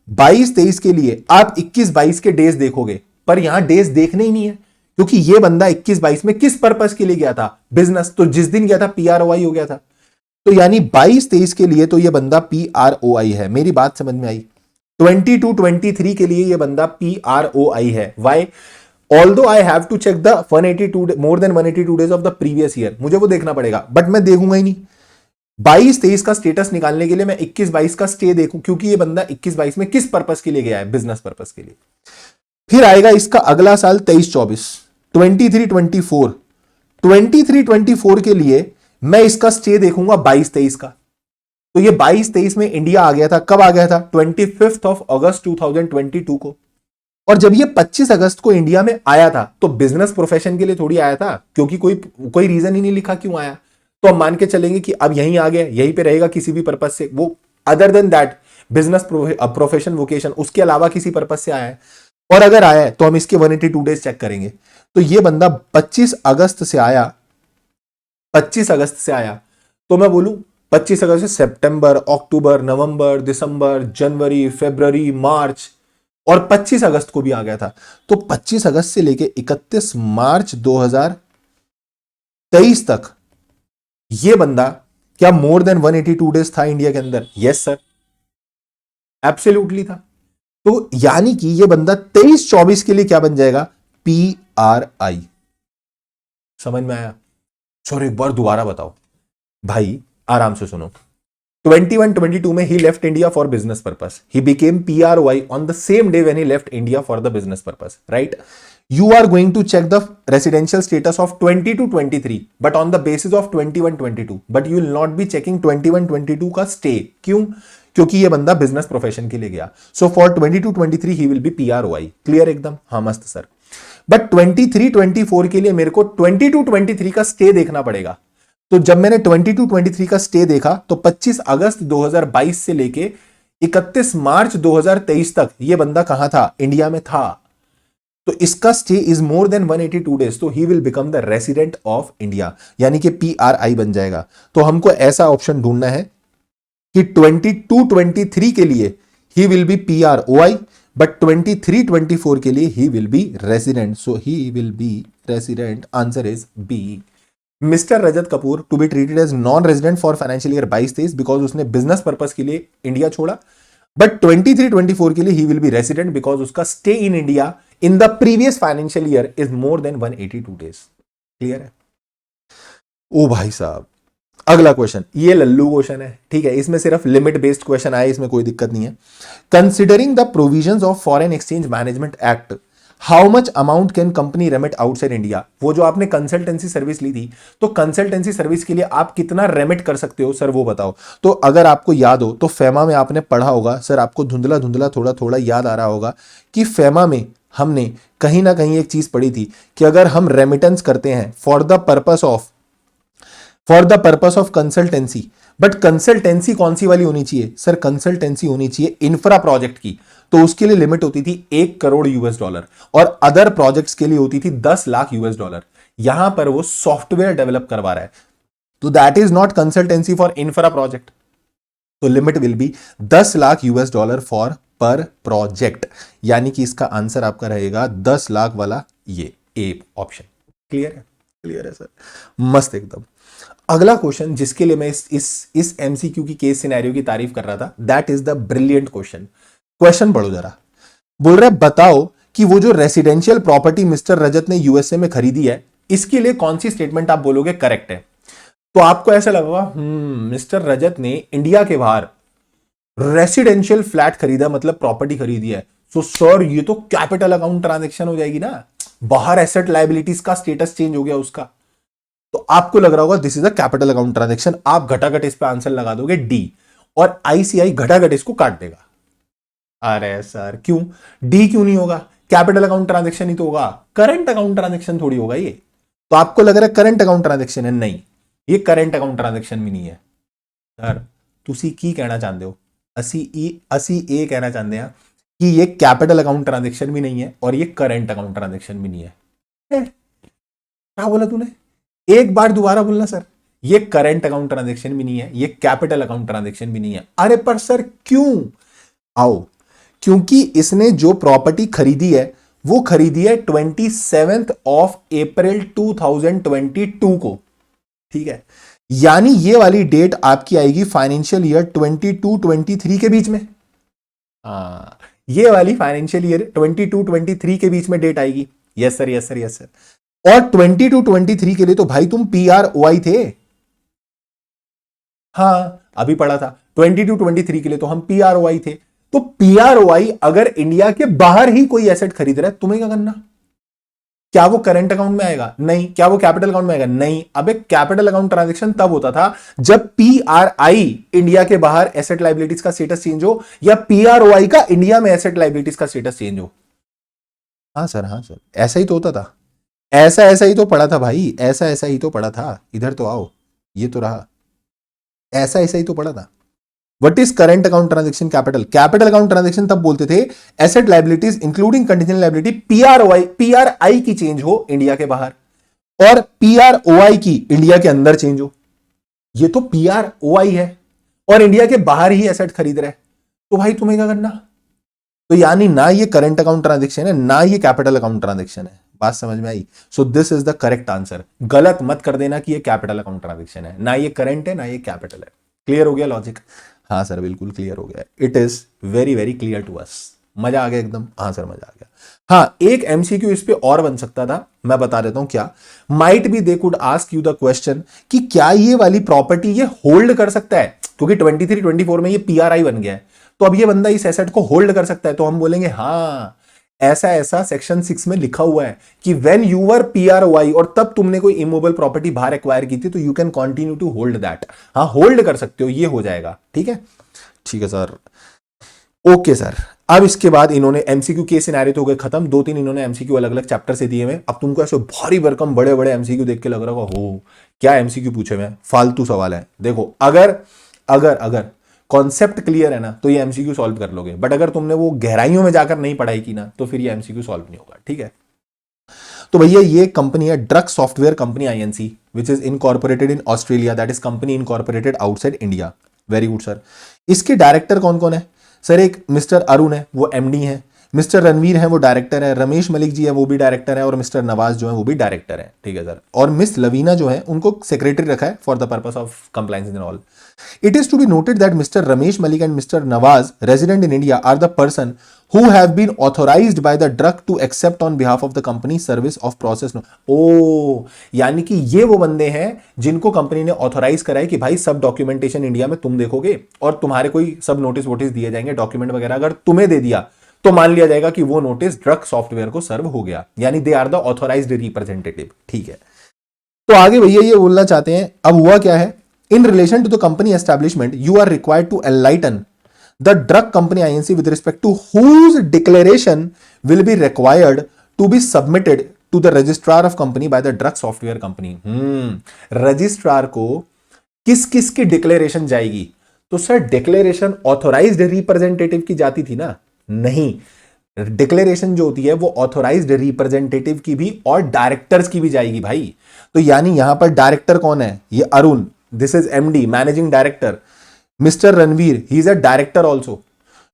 Speaker 1: 22-23 के लिए आप 21-22 के डेज देखोगे, पर यहां डेज देखने ही नहीं है, क्योंकि ये बंदा 21-22 में किस पर्पस के लिए गया था? बिजनेस। तो जिस दिन गया था PROI हो गया था। तो यानी 22-23 के लिए तो ये बंदा PROI है। मेरी बात समझ में आई? 22-23 के लिए ये बंदा PROI है। Why? Although I have to check the 182 more than 182 days of the previous year, मुझे वो देखना पड़ेगा, बट मैं देखूंगा ही नहीं। 22-23 का स्टेटस निकालने के लिए मैं 21-22 का स्टे देखूं, क्योंकि ये बंदा 21-22 में किस पर्पस के लिए गया है? बिजनेस पर्पस के लिए। फिर आएगा इसका अगला साल 23-24, 23-24, 23-24 के लिए मैं इसका स्टे देखूंगा 22-23 का। तो ये 22-23 में इंडिया आ गया था। कब आ गया था? 25 अगस्त 2022 को। और जब ये 25 अगस्त को इंडिया में आया था तो बिजनेस प्रोफेशन के लिए थोड़ी आया था, क्योंकि कोई रीजन ही नहीं लिखा क्यों आया। तो हम मान के चलेंगे कि अब यहीं आ गया, यहीं पे रहेगा किसी भी पर्पस से, वो other than that business profession vocation, उसके अलावा किसी पर्पस से आया है। और अगर आया है तो हम इसके 182 डेज चेक करेंगे। तो ये बंदा 25 अगस्त से आया, 25 अगस्त से आया, तो मैं बोलूं 25 अगस्त से सितंबर, अक्टूबर, नवंबर, दिसंबर, जनवरी, फरवरी, मार्च, और 25 अगस्त को भी आ गया था। तो 25 अगस्त से लेके 31 मार्च 2023 तक ये बंदा क्या मोर देन 182 डेज था इंडिया के अंदर? यस सर, एब्सोल्युटली था। तो यानी कि ये बंदा 23-24 के लिए क्या बन जाएगा? PRI। समझ में आया? सर एक बार दोबारा बताओ भाई, आराम से सुनो। 21-22 में he left India for business purpose. He became PROI on the same day when he left India for the business purpose, right? You are going to check the residential status of 22-23, but on the basis of 21-22. But you will not be checking 21-22 का stay. क्यों? क्योंकि ये बंदा business profession के लिए गया। So for 22-23 he will be PROI। Clear एकदम? हाँ मस्त सर। बट 23-24 के लिए मेरे को 22-23 का स्टे देखना पड़ेगा। तो जब मैंने 22-23 का स्टे देखा तो 25 अगस्त 2022 से लेके 31 मार्च 2023 तक ये बंदा कहां था? इंडिया में था। तो इसका stay is more than 182 days, तो he will become the resident of India, यानी कि PRI बन जाएगा। तो हमको ऐसा ऑप्शन ढूंढना है कि 22-23 के लिए he will be PROI, but 23-24 के लिए he will be resident. So he will be resident. Answer is B. Mister Rajat Kapoor to be treated as non resident for financial year 22-23 because उसने बिजनेस पर्पस के लिए इंडिया छोड़ा, but 23-24 के लिए he will be resident because उसका stay in India in the previous financial year is more than 182 days. Clear है? ओ भाई साहब, अगला क्वेश्चन, ये लल्लू क्वेश्चन है, ठीक है, इसमें सिर्फ लिमिट बेस्ड क्वेश्चन आए, इसमें कोई दिक्कत नहीं है। Considering the provisions of foreign exchange management act, how much amount can company remit outside India? वो जो आपने कंसल्टेंसी सर्विस ली थी, तो कंसल्टेंसी सर्विस के लिए आप कितना रेमिट कर सकते हो सर, वो बताओ। तो अगर आपको याद हो तो फेमा में आपने पढ़ा होगा सर, आपको धुंधला धुंधला थोड़ा थोड़ा याद आ रहा होगा कि फेमा में हमने कहीं ना कहीं एक चीज पढ़ी थी कि अगर हम रेमिटेंस करते हैं for the purpose of consultancy, but consultancy कौन सी वाली होनी चाहिए सर? कंसल्टेंसी होनी चाहिए इंफ्रा प्रोजेक्ट की, तो उसके लिए लिमिट होती थी $1 करोड़, और अदर प्रोजेक्ट्स के लिए होती थी $10 लाख। यहां पर वो सॉफ्टवेयर डेवलप करवा रहा है, तो that is not consultancy for infra project. तो limit will be $10 lakh for per project, यानी कि इसका आंसर आपका रहेगा 10 लाख वाला, ये ए ऑप्शन। क्लियर है? क्लियर है सर, मस्त एकदम। अगला क्वेश्चन जिसके लिए मैं इस MCQ की केस सिनेरियो की तारीफ कर रहा था, that is the brilliant question. Question पढ़ो जरा। बोल रहे बताओ कि वो जो रेसिडेंशियल प्रॉपर्टी मिस्टर रजत ने USA में खरीदी है, इसके लिए कौन सी स्टेटमेंट आप बोलोगे करेक्ट है? तो आपको ऐसा लगेगा मिस्टर रजत ने इंडिया के बाहर रेसिडेंशियल फ्लैट खरीदा, मतलब प्रॉपर्टी खरीदी है, तो सर ये तो कैपिटल अकाउंट ट्रांजैक्शन हो जाएगी ना, बाहर एसेट लायबिलिटीज का स्टेटस चेंज हो गया उसका। तो आपको लग रहा होगा this is a capital account transaction, आप घटाघट इस पे आंसर लगा दोगे डी, और आईसीआई घटाघट इसको काट देगा। अरे सर क्यों, डी क्यों नहीं होगा? कैपिटल अकाउंट ट्रांजेक्शन ही तो होगा, करंट अकाउंट ट्रांजेक्शन थोड़ी होगा ये। तो आपको लग रहा है करंट अकाउंट ट्रांजेक्शन है, नहीं, ये करंट अकाउंट ट्रांजेक्शन भी नहीं है। सर ਤੁਸੀਂ ਕੀ ਕਹਿਣਾ ਚਾਹੁੰਦੇ ਹੋ? ਅਸੀਂ ਇਹ कहना चाहते हैं कि ये कैपिटल अकाउंट ट्रांजेक्शन भी नहीं है और ये करंट अकाउंट ट्रांजेक्शन भी नहीं है। क्या बोला तूने? एक बार दोबारा बोलना सर। ये करंट अकाउंट ट्रांजेक्शन भी नहीं है, ये कैपिटल अकाउंट ट्रांजेक्शन भी नहीं है। अरे पर सर क्यों? आओ, क्योंकि इसने जो प्रॉपर्टी खरीदी है वो खरीदी है 27 अप्रैल 2022 को, ठीक है, यानी ये वाली डेट आपकी आएगी फाइनेंशियल ईयर 22-23 के बीच में। हाँ, ये वाली फाइनेंशियल ईयर 22-23 के बीच में डेट आएगी। Yes sir, yes sir, yes sir. और 22-23 के लिए तो भाई तुम PROI थे। हाँ, अभी पढ़ा था 22-23 के लिए तो हम PROI थे। तो PROI अगर इंडिया के बाहर ही कोई एसेट खरीद रहा है, तुम्हें क्या करना? क्या वो करंट अकाउंट में आएगा? नहीं। क्या वो कैपिटल अकाउंट में आएगा? नहीं। अबे कैपिटल अकाउंट ट्रांजैक्शन तब होता था जब PRI इंडिया के बाहर एसेट लाइबिलिटीज का स्टेटस चेंज हो, या PROI का इंडिया में एसेट लाइबिलिटीज का स्टेटस चेंज हो। हाँ सर, हाँ सर, ऐसा ही तो होता था। ऐसा ही तो पढ़ा था भाई, ऐसा ही तो पढ़ा था। इधर तो आओ, ये तो रहा, ऐसा ही तो पढ़ा था। What is current account transaction capital? Capital account transaction तब बोलते थे asset liabilities including contingent liability PRI की चेंज हो इंडिया के बाहर, और PROI की इंडिया के अंदर चेंज हो। ये तो PROI है और इंडिया के बाहर ही एसेट खरीद रहा है, तो भाई तुम्हें क्या करना? तो यानी ना ये करंट अकाउंट ट्रांजेक्शन है, ना ये कैपिटल अकाउंट ट्रांजेक्शन है। बात समझ में आई? So this is the correct answer. गलत मत कर देना कि ये कैपिटल अकाउंट ट्रांजेक्शन है, ना ये करंट है ना ये कैपिटल है। क्लियर हो गया लॉजिक? हाँ सर, बिल्कुल क्लियर हो गया। It is very very clear to us. मजा आ गया एकदम? हाँ सर, मजा आ गया। हाँ, एक MCQ इस पे और बन सकता था, मैं बता देता हूं क्या। Might be they could ask you the question कि क्या ये वाली प्रॉपर्टी ये होल्ड कर सकता है, क्योंकि 23-24 में ये PRI बन गया है, तो अब ये बंदा इस एसेट को होल्ड कर सकता है। तो हम बोलेंगे हाँ, ऐसा सेक्शन 6 में लिखा हुआ है कि व्हेन यू वर PROI और तब तुमने कोई इमूवेबल प्रॉपर्टी बाहर एक्वायर की थी, तो you can continue to hold that. हाँ, होल्ड कर सकते हो, ये हो जाएगा। ठीक है, ठीक है सर, ओके सर। अब इसके बाद इन्होंने MCQ के सिनेरियो तो हो गए खत्म, 2-3 इन्होंने MCQ अलग अलग चैप्टर से दिए हुए। अब तुमको ऐसे भारी भरकम बड़े बड़े MCQ देख के लग रहा होगा हो क्या MCQ पूछे हुए, फालतू सवाल है। देखो, अगर अगर अगर कॉन्सेप्ट क्लियर है ना तो ये MCQ सॉल्व कर लोगे, बट अगर तुमने वो गहराइयों में जाकर नहीं पढ़ाई की ना तो फिर ये MCQ सॉल्व नहीं होगा। ठीक है, तो भैया ये कंपनी है drug software company INC, which is incorporated in Australia, that is company incorporated outside India. Very good sir. इसके डायरेक्टर कौन कौन है? सर एक मिस्टर अरुण है, वो MD है, मिस्टर रणवीर है, वो डायरेक्टर है, रमेश मलिक जी है, वो भी डायरेक्टर है, और मिस्टर नवाज जो है वो भी डायरेक्टर है। ठीक है सर। और मिस लवीना जो है उनको सेक्रेटरी रखा है for the purpose of compliance and all. It is to be noted that Mr. Ramesh Malik and Mr. Nawaz, resident in India, are the person who have been authorized by the drug to accept on behalf of the company service of process note. ओ, यानी कि ये वो बंदे हैं जिनको company ने authorise करा है कि भाई सब डॉक्यूमेंटेशन इंडिया में तुम देखोगे और तुम्हारे कोई सब नोटिस वोटिस दिए जाएंगे, डॉक्यूमेंट वगैरह अगर तुम्हें दे दिया तो मान लिया जाएगा कि वो नोटिस ड्रग सॉफ्टवेयर को सर्व हो गया, यानी they are the authorised representative. ठीक है, तो आगे भैया ये बोलना चाहते हैं, अब हुआ क्या है, in relation to the company establishment, you are required to enlighten the drug company INC with respect to whose declaration will be required to be submitted to the registrar of company by the drug software company. Registrar को किस किस की declaration जाएगी? तो sir declaration authorised representative की जाती थी ना? नहीं, डिक्लेरेशन जो होती है वो ऑथोराइज्ड रिप्रेजेंटेटिव की भी और डायरेक्टर्स की भी जाएगी भाई। तो यानी यहां पर डायरेक्टर कौन है? ये Arun, this is MD, managing director. Mr. Ranveer, he is a director also.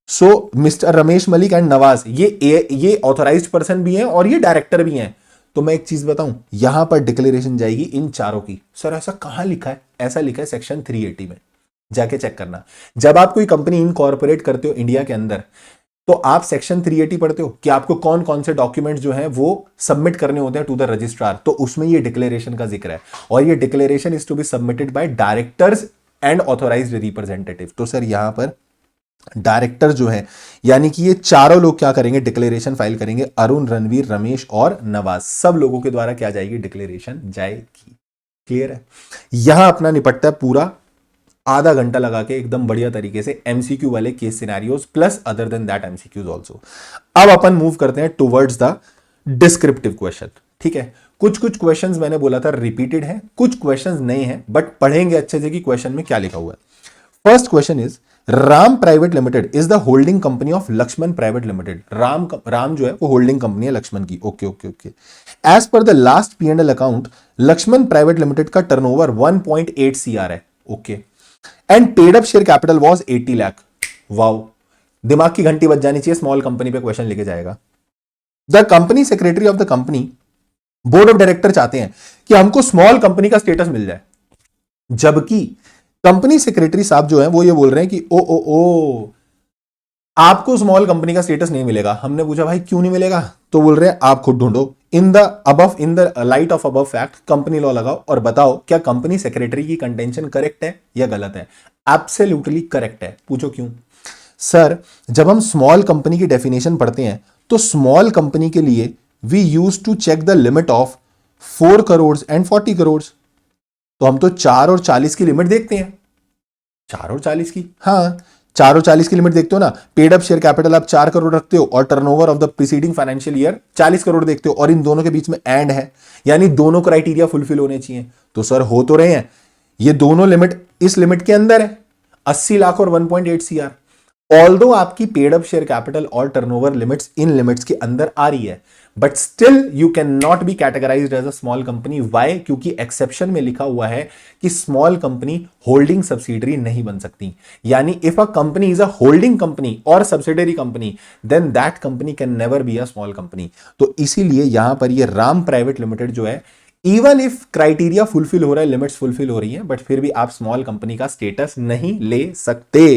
Speaker 1: So Mr. Ramesh Malik and Nawaz, ये authorized person भी हैं और ये डायरेक्टर भी हैं। तो मैं एक चीज बताऊं, यहां पर डिक्लेरेशन जाएगी इन चारों की। सर ऐसा कहां लिखा है? ऐसा लिखा है सेक्शन 380 में, जाके चेक करना। जब आप कोई कंपनी इनकॉर्पोरेट करते हो इंडिया के अंदर, तो आप सेक्शन 380 पढ़ते हो कि आपको कौन कौन से डॉक्यूमेंट्स जो हैं वो सबमिट करने होते हैं टू द रजिस्ट्रार, तो उसमें ये डिक्लेरेशन का जिक्र है, और ये declaration is to be submitted by directors and authorised representative. तो सर यहां पर डायरेक्टर जो है, यानी कि ये चारों लोग क्या करेंगे? डिक्लेरेशन फाइल करेंगे। अरुण, रणवीर, रमेश और नवाज, सब लोगों के द्वारा क्या जाएगी? डिक्लेरेशन जाएगी। क्लियर है? यहां अपना निपटता है पूरा आधा घंटा लगा के एकदम बढ़िया तरीके से एमसीक्यू वाले case scenarios plus other than that MCQs also. अब अपन मूव करते हैं टुवर्ड्स द डिस्क्रिप्टिव क्वेश्चन। ठीक है, कुछ कुछ क्वेश्चंस मैंने बोला था रिपीटेड हैं, कुछ क्वेश्चंस नहीं है, बट पढ़ेंगे अच्छे से कि क्वेश्चन में क्या लिखा हुआ है। First question is Ram private limited is the holding company of Laxman private limited. Ram जो है वो होल्डिंग कंपनी है लक्ष्मण की। Okay okay okay. As per the last P&L account Laxman private limited का टर्नओवर 1.8 CR है। Okay, and paid up share capital was 80 lakh. Wow, दिमाग की घंटी बज जानी चाहिए, स्मॉल कंपनी पे क्वेश्चन लेके जाएगा। The company secretary of the company, board of director चाहते हैं कि हमको स्मॉल कंपनी का स्टेटस मिल जाए, जबकि कंपनी सेक्रेटरी साहब जो है वो ये बोल रहे हैं कि ओ ओ ओ आपको स्मॉल कंपनी का स्टेटस नहीं मिलेगा। हमने पूछा भाई क्यों नहीं मिलेगा, तो बोल रहे हैं आप खुद ढूंढो, in the light of above fact company law लगाओ और बताओ क्या कंपनी सेक्रेटरी की कंटेंशन करेक्ट है या गलत है। एब्सोल्युटली करेक्ट है। पूछो क्यों? सर, जब हम स्मॉल कंपनी की डेफिनेशन पढ़ते हैं तो स्मॉल कंपनी के लिए we use to check the limit of 4 crore and 40 crore. तो हम तो 4 और 40 की लिमिट देखते हैं। 4 और 40 की, हाँ 4 और 40 की लिमिट देखते हो ना। पेड अप शेयर कैपिटल आप 4 करोड़ रखते हो और turnover of the preceding financial year 40 crore देखते हो, और इन दोनों के बीच में एंड है, यानी दोनों क्राइटेरिया फुलफिल होने चाहिए। तो सर हो तो रहे हैं, ये दोनों लिमिट इस लिमिट के अंदर है, 80 लाख और 1.8 CR। ऑल्दो आपकी पेड अप शेयर कैपिटल और टर्नओवर लिमिट्स इन लिमिट्स के अंदर आ रही है, but still you can not be categorised as a small company. Why? क्योंकि एक्सेप्शन में लिखा हुआ है कि स्मॉल कंपनी होल्डिंग सब्सिडरी नहीं बन सकती। यानी if a company is a holding company और subsidiary company, then that company can never be a small company. तो इसीलिए यहां पर ये राम प्राइवेट लिमिटेड जो है, इवन इफ क्राइटेरिया फुलफिल हो रहा है, लिमिट्स फुलफिल हो रही है, बट फिर भी आप स्मॉल कंपनी का स्टेटस नहीं ले सकते।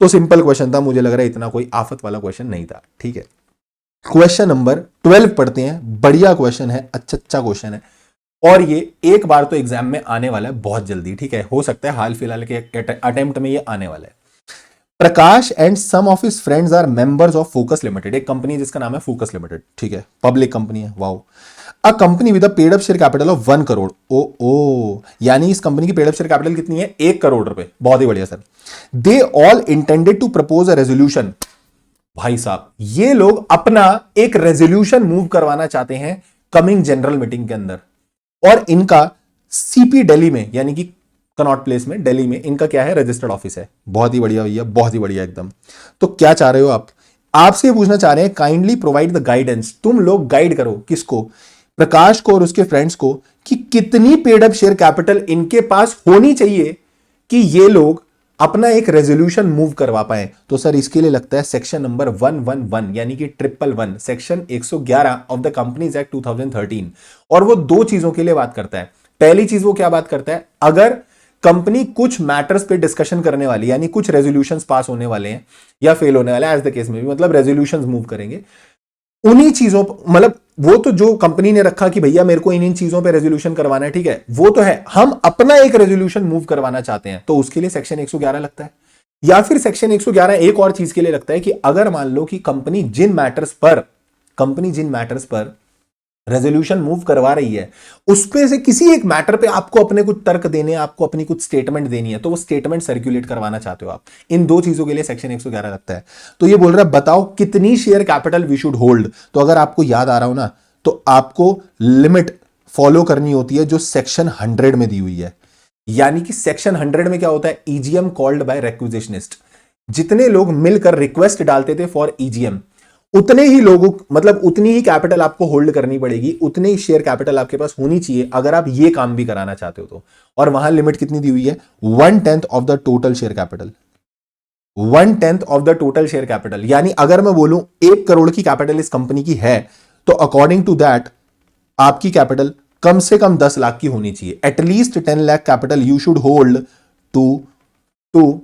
Speaker 1: तो सिंपल क्वेश्चन था, मुझे लग रहा है इतना कोई आफत वाला क्वेश्चन नहीं था। ठीक है, क्वेश्चन नंबर 12 पढ़ते हैं। बढ़िया क्वेश्चन है, अच्छा क्वेश्चन है, और ये एक बार तो एग्जाम में आने वाला है बहुत जल्दी। ठीक है, हो सकता है हाल फिलहाल के अटेम्प्ट में ये आने वाला है। Prakash and some of his friends are members of Focus Limited, एक कंपनी जिसका नाम है फोकस लिमिटेड। ठीक है, पब्लिक कंपनी है। Wow, a company with a paid up share capital of 1 crore. ओ, यानी इस कंपनी की पेड अप शेयर कैपिटल कितनी है? 1 करोड़ रुपए। बहुत ही बढ़िया sir. They all intended to propose a resolution. भाई साहब, ये लोग अपना एक रेजोल्यूशन मूव करवाना चाहते हैं कमिंग जनरल मीटिंग के अंदर, और इनका सीपी दिल्ली में, यानी कि कनॉट प्लेस में दिल्ली में इनका क्या है? रजिस्टर्ड ऑफिस है। बहुत ही बढ़िया भैया, बहुत ही बढ़िया एकदम। तो क्या चाह रहे हो आप? आपसे ये पूछना चाह रहे हैं, काइंडली प्रोवाइड द गाइडेंस। तुम लोग गाइड करो किसको? प्रकाश को और उसके फ्रेंड्स को, कि कितनी पेड अप शेयर कैपिटल इनके पास होनी चाहिए कि ये लोग अपना एक रेजोल्यूशन मूव करवा पाए। तो सर इसके लिए लगता है सेक्शन नंबर 111, यानी कि 111, section 111 of the companies act 2013। और वो दो चीजों के लिए बात करता है। पहली चीज वो क्या बात करता है? अगर कंपनी कुछ मैटर्स पे डिस्कशन करने वाली, यानी कुछ रेजोल्यूशंस पास होने वाले हैं या फेल होने वाले हैं, एज द केस में भी, मतलब रेजोल्यूशंस मूव करेंगे, उन्हीं चीजों, मतलब वो तो जो कंपनी ने रखा कि भैया मेरे को इन चीजों पे रेजोल्यूशन करवाना है, ठीक है, वो तो है। हम अपना एक रेजोल्यूशन मूव करवाना चाहते हैं, तो उसके लिए सेक्शन 111 लगता है। या फिर सेक्शन 111 एक और चीज के लिए लगता है कि अगर मान लो कि कंपनी जिन मैटर्स पर रेजोल्यूशन मूव करवा रही है, उस पे से किसी एक मैटर पे आपको अपने कुछ तर्क देने, आपको अपनी कुछ स्टेटमेंट देनी है, तो वो स्टेटमेंट सर्कुलेट करवाना चाहते हो आप। इन दो चीजों के लिए सेक्शन 111 लगता है। तो ये बोल रहा है बताओ कितनी share capital V should hold. तो अगर आपको याद आ रहा हो ना, तो आपको लिमिट फॉलो करनी होती है जो सेक्शन 100 में दी हुई है। यानी कि सेक्शन 100 में क्या होता है? EGM called by requisitionist. जितने लोग मिलकर रिक्वेस्ट डालते थे फॉर ईजीएम, उतने ही लोगों, मतलब उतनी ही कैपिटल आपको होल्ड करनी पड़ेगी, उतने ही शेयर कैपिटल आपके पास होनी चाहिए अगर आप ये काम भी कराना चाहते हो तो। और वहां लिमिट कितनी दी हुई है? 1/10 of the total share capital. 1/10 of the total share capital, यानी अगर मैं बोलूं 1 करोड़ की कैपिटल इस कंपनी की है, तो अकॉर्डिंग टू दैट आपकी कैपिटल कम से कम 10 लाख की होनी चाहिए। At least 10 lakh capital you should hold to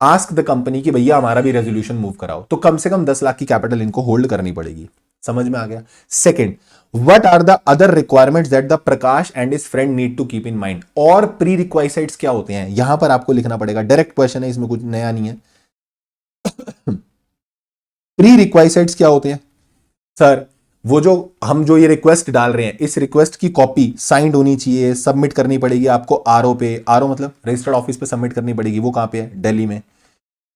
Speaker 1: ask the company कि भैया हमारा भी रेजोल्यूशन मूव कराओ। तो कम से कम 10 लाख की कैपिटल इनको होल्ड करनी पड़ेगी। समझ में आ गया? Second, what are the other requirements that the Prakash and his friend need to keep in mind. और प्री रिक्वाइसाइट्स क्या होते हैं, यहां पर आपको लिखना पड़ेगा। डायरेक्ट क्वेश्चन है, इसमें कुछ नया नहीं है। प्री रिक्वाइसाइट्स क्या होते हैं? सर वो जो हम जो ये रिक्वेस्ट डाल रहे हैं, इस रिक्वेस्ट की कॉपी साइंड होनी चाहिए, सबमिट करनी पड़ेगी आपको आरओ पे, आरओ मतलब रजिस्टर्ड ऑफिस पे सबमिट करनी पड़ेगी, वो कहां पे है, दिल्ली में,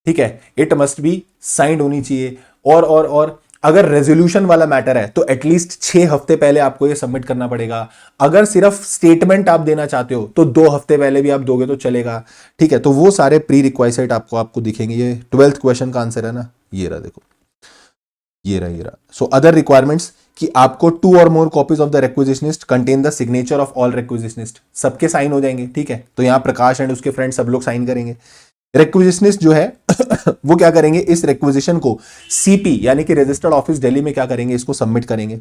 Speaker 1: ठीक है। इट मस्ट बी साइंड होनी चाहिए। और अगर रेजोल्यूशन वाला मैटर है तो एटलीस्ट 6 हफ्ते पहले आपको ये सबमिट करना पड़ेगा। अगर सिर्फ स्टेटमेंट आप देना चाहते हो तो 2 हफ्ते पहले भी आप दोगे तो चलेगा, ठीक है। तो वो सारे प्री रिक्वाइसाइट आपको दिखेंगे। ये 12th क्वेश्चन का आंसर है ना, ये रहा, देखो ये रहा। सो अदर रिक्वायरमेंट्स कि आपको 2 और more copies of the requisitionist contain the signature of all requisitionist, सबके साइन हो जाएंगे, ठीक है। तो यहां प्रकाश एंड उसके फ्रेंड सब लोग साइन करेंगे। रिक्विजिशनिस्ट जो है वो क्या करेंगे, इस रिक्विजिशन को सीपी यानी कि रजिस्टर्ड ऑफिस दिल्ली में क्या करेंगे, इसको सबमिट करेंगे।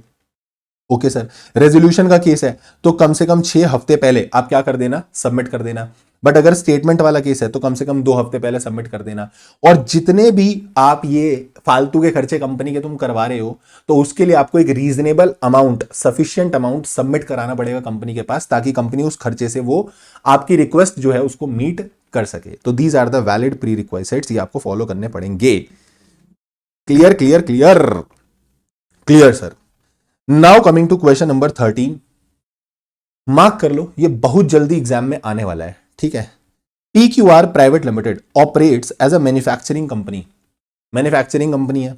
Speaker 1: ओके सर, रेजोल्यूशन का केस है तो कम से कम 6 हफ्ते पहले आप क्या कर देना, सबमिट कर देना। बट अगर स्टेटमेंट वाला केस है तो कम से कम 2 हफ्ते पहले सबमिट कर देना। और जितने भी आप ये फालतू के खर्चे कंपनी के तुम करवा रहे हो तो उसके लिए आपको एक reasonable amount, sufficient amount submit कराना पड़ेगा कंपनी के पास, ताकि कंपनी उस खर्चे से वो आपकी रिक्वेस्ट जो है उसको मीट कर सके। तो these are the valid prerequisites, ये आपको फॉलो करने पड़ेंगे। Clear clear clear clear sir. Now coming to question number 13, mark कर लो, ये बहुत जल्दी एग्जाम में आने वाला है, ठीक है। PQR private limited operates as a manufacturing company, manufacturing company है,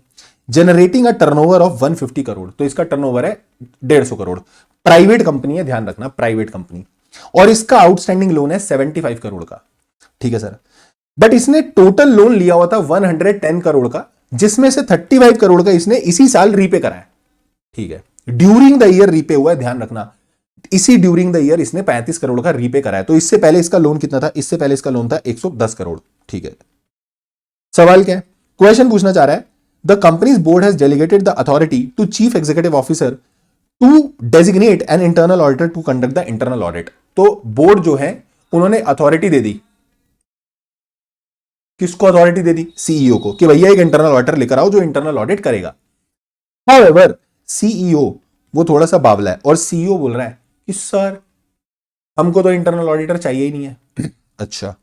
Speaker 1: generating a turnover of 150 crore, तो इसका टर्नओवर है 150 करोड़। प्राइवेट कंपनी है, ध्यान रखना प्राइवेट कंपनी, और इसका आउटस्टैंडिंग लोन है 75 करोड़ का, ठीक है सर। बट इसने टोटल लोन लिया हुआ था 110 करोड़ का, जिसमें से 35 करोड़ का इसने इसी साल रीपे करा है, ठीक है। ड्यूरिंग द ईयर रीपे हुआ है, ध्यान रखना, इसी ड्यूरिंग द ईयर इसने 35 करोड़ का रीपे करा है। तो इससे पहले इसका लोन कितना था, इससे पहले इसका लोन था 110 करोड़, ठीक है। सवाल क्या है, क्वेश्चन पूछना चाह रहा है, the company's board has delegated the authority to chief executive officer to designate an internal auditor to conduct the internal audit. तो बोर्ड जो है उन्होंने अथॉरिटी दे दी, किसको अथॉरिटी दे दी, सीईओ को, कि भैया एक इंटरनल ऑडिटर लेकर आओ जो इंटरनल ऑडिट करेगा। हाउएवर सीईओ वो थोड़ा सा बावला है, और सीईओ बोल रहा है कि सर हमको तो इंटरनल ऑडिटर चाहिए ही नहीं है। अच्छा,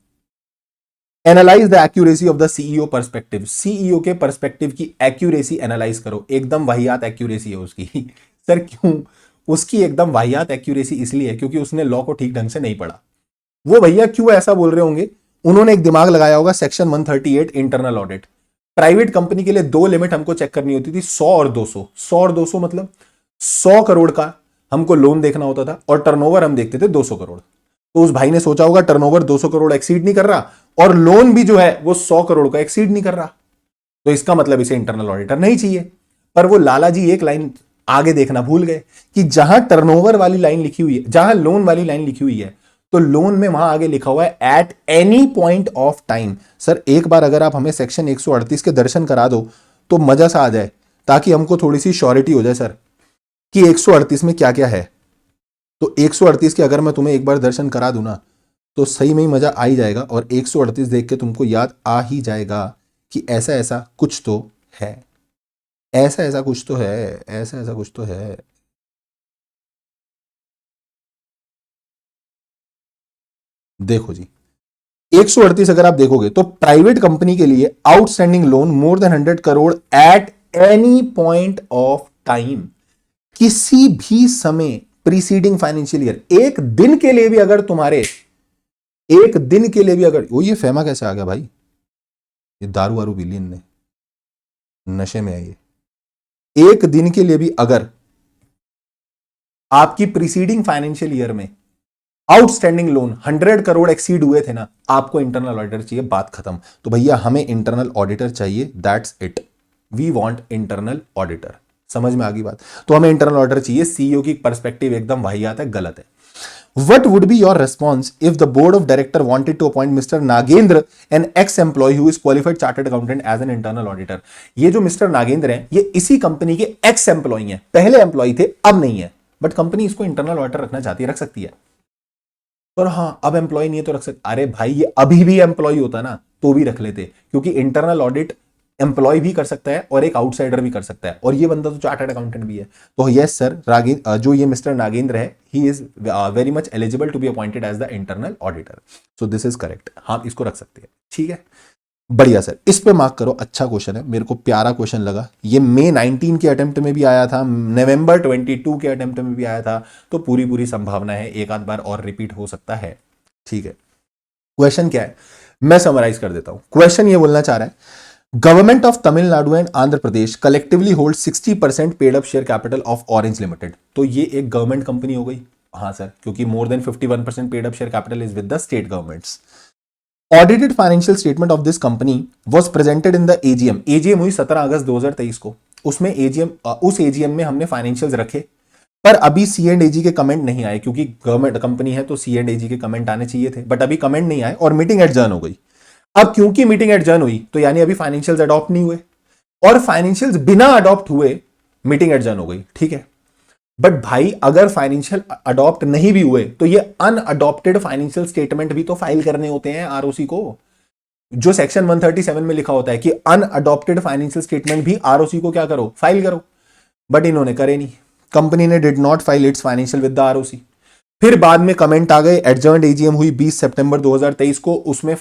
Speaker 1: analyse the accuracy of the CEO perspective, CEO के पर्सपेक्टिव की एक्यूरेसी एनालाइज करो। एकदम वाहियात एक्यूरेसी है उसकी। सर क्यों, उसकी एकदम वाहियात एक्यूरेसी इसलिए है क्योंकि उसने लॉ को ठीक ढंग से नहीं पढ़ा। वो भैया क्यों ऐसा बोल रहे होंगे, उन्होंने एक दिमाग लगाया होगा, section 138 internal audit. Private company के लिए 2 लिमिट हमको चेक करनी होती थी, 100 और 200। 100 और 200 मतलब 100 करोड़ का हमको लोन देखना होता था और टर्नओवर हम देखते थे 200 करोड़। तो उस भाई ने सोचा होगा टर्नओवर 200 करोड़ एक्सीड नहीं कर रहा और लोन भी जो है वो 100 करोड़ का एक्सीड नहीं कर रहा, तो इसका मतलब इसे इंटरनल ऑडिटर नहीं चाहिए। पर वो लाला जी एक लाइन आगे देखना भूल गए कि जहां टर्नओवर वाली लाइन लिखी हुई है, जहां लोन वाली लाइन लिखी हुई है, तो लोन में वहां आगे लिखा हुआ है at any point of time. Sir एक बार अगर आप हमें सेक्शन 138 के दर्शन करा दो तो मजा सा आ जाए, ताकि हमको थोड़ी सी श्योरिटी हो जाए सर कि 138 में क्या क्या है। तो 138 के अगर मैं तुम्हें एक बार दर्शन करा दूं ना तो सही में ही मजा आ ही जाएगा, और 138 देख के तुमको याद आ ही जाएगा कि ऐसा ऐसा कुछ तो है, ऐसा ऐसा कुछ तो है, ऐसा ऐसा कुछ तो है। देखो जी, 138 अगर आप देखोगे तो प्राइवेट कंपनी के लिए outstanding loan more than 100 crore at any point of time, किसी भी समय प्रीसीडिंग फाइनेंशियल ईयर, एक दिन के लिए भी अगर तुम्हारे, एक दिन के लिए भी अगर, वो ये फेमा कैसे आ गया भाई, ये दारू वारू बिलियन ने, नशे में है ये। एक दिन के लिए भी अगर आपकी प्रीसीडिंग फाइनेंशियल ईयर में आउटस्टैंडिंग लोन 100 करोड़ एक्सीड हुए थे ना, आपको इंटरनल ऑडिटर चाहिए, बात खत्म। तो भैया हमें इंटरनल ऑडिटर चाहिए, that's it, we want internal auditor. समझ में आ गई बात, तो हमें इंटरनल ऑडिटर चाहिए। सीईओ की पर्सपेक्टिव एकदम वाहियात है, गलत है। What would be your response if the board of director wanted to appoint Mr. Nagendra, an ex-employee who is qualified chartered accountant as an internal auditor? ये जो मिस्टर नागेंद्र हैं ये इसी कंपनी के एक्स एम्प्लॉई हैं, पहले एम्प्लॉई थे अब नहीं है, बट कंपनी इसको इंटरनल ऑडिटर रखना चाहती है, रख सकती है। पर हाँ अब एम्प्लॉय नहीं है तो रख सकते। अरे भाई ये अभी भी एम्प्लॉय होता ना तो भी रख लेते, क्योंकि इंटरनल ऑडिट एम्प्लॉय भी कर सकता है और एक आउटसाइडर भी कर सकता है, और ये बंदा तो चार्टर्ड अकाउंटेंट भी है। तो यस सर, जो ये मिस्टर नागेंद्र है he is very much eligible to be appointed as the internal auditor, so this is correct, हाँ इसको रख सकते हैं, ठीक है। बढ़िया सर, इस पे मार्क करो, अच्छा क्वेश्चन है, मेरे को प्यारा क्वेश्चन लगा। ये मई 19 के अटेम्प्ट में भी आया था, नवंबर 22 के अटेम्प्ट में भी आया था, तो पूरी पूरी संभावना है एक आध बार और रिपीट हो सकता है। ठीक है, क्वेश्चन क्या है मैं समराइज कर देता हूं। क्वेश्चन ये बोलना चाह रहा है, government of Tamil Nadu and Andhra Pradesh collectively hold 60% paid up share capital of orange limited. तो ये एक गवर्नमेंट कंपनी हो गई। हाँ सर, क्योंकि more than 51% paid up share capital is with the state governments. Audited financial statement of this company was presented in the AGM. AGM हुई 17 अगस्त 2023 को। उसमें एजीएम, उस एजीएम में हमने फाइनेंशियल्स रखे, पर अभी सी एंड एजी के कमेंट नहीं आए, क्योंकि गवर्नमेंट कंपनी है तो सी एंड एजी के कमेंट आने चाहिए थे, बट अभी कमेंट नहीं आए और मीटिंग एडजर्न हो गई। अब क्योंकि मीटिंग एडजर्न हुई तो यानी अभी फाइनेंशियल्स अडॉप्ट नहीं हुए, और फाइनेंशियल्स बिना अडॉप्ट हुए मीटिंग एडजर्न हो गई। ठीक है, बट भाई अगर फाइनेंशियल अडॉप्ट नहीं भी हुए तो ये अनअडॉप्टेड फाइनेंशियल स्टेटमेंट भी तो फाइल करने होते हैं आरओसी को, जो सेक्शन 137 में लिखा होता है कि अनअडॉप्टेड फाइनेंशियल स्टेटमेंट भी आरओसी को क्या करो, फाइल करो। बट इन्होंने करे नहीं, कंपनी ने did not file it's financial with the ROC. फिर बाद में कमेंट आ गए, एडजर्न्ड एजीएम हुई 20 सितंबर 2023 को, उसमें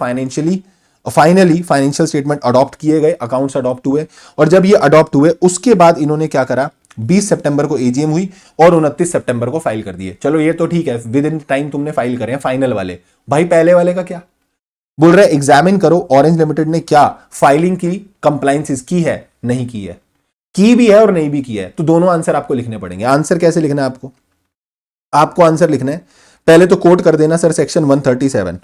Speaker 1: फाइनली फाइनेंशियल स्टेटमेंट अडॉप्ट किए गए, अकाउंट्स अडॉप्ट हुए, और जब ये अडॉप्ट हुए उसके बाद इन्होंने क्या करा, 20 सितंबर को एजीएम हुई और 29 सितंबर को फाइल कर दिए। चलो ये तो ठीक है, विद इन टाइम तुमने फाइल करे हैं फाइनल वाले। भाई पहले वाले का क्या बोल रहे, एग्जामिन करो ऑरेंज लिमिटेड ने क्या फाइलिंग की, कंप्लायंस की है नहीं की है, की भी है और नहीं भी की है, तो दोनों आंसर आपको लिखने पड़ेंगे। आंसर कैसे लिखना है आपको आंसर लिखना है, पहले तो कोट कर देना सर सेक्शन 137।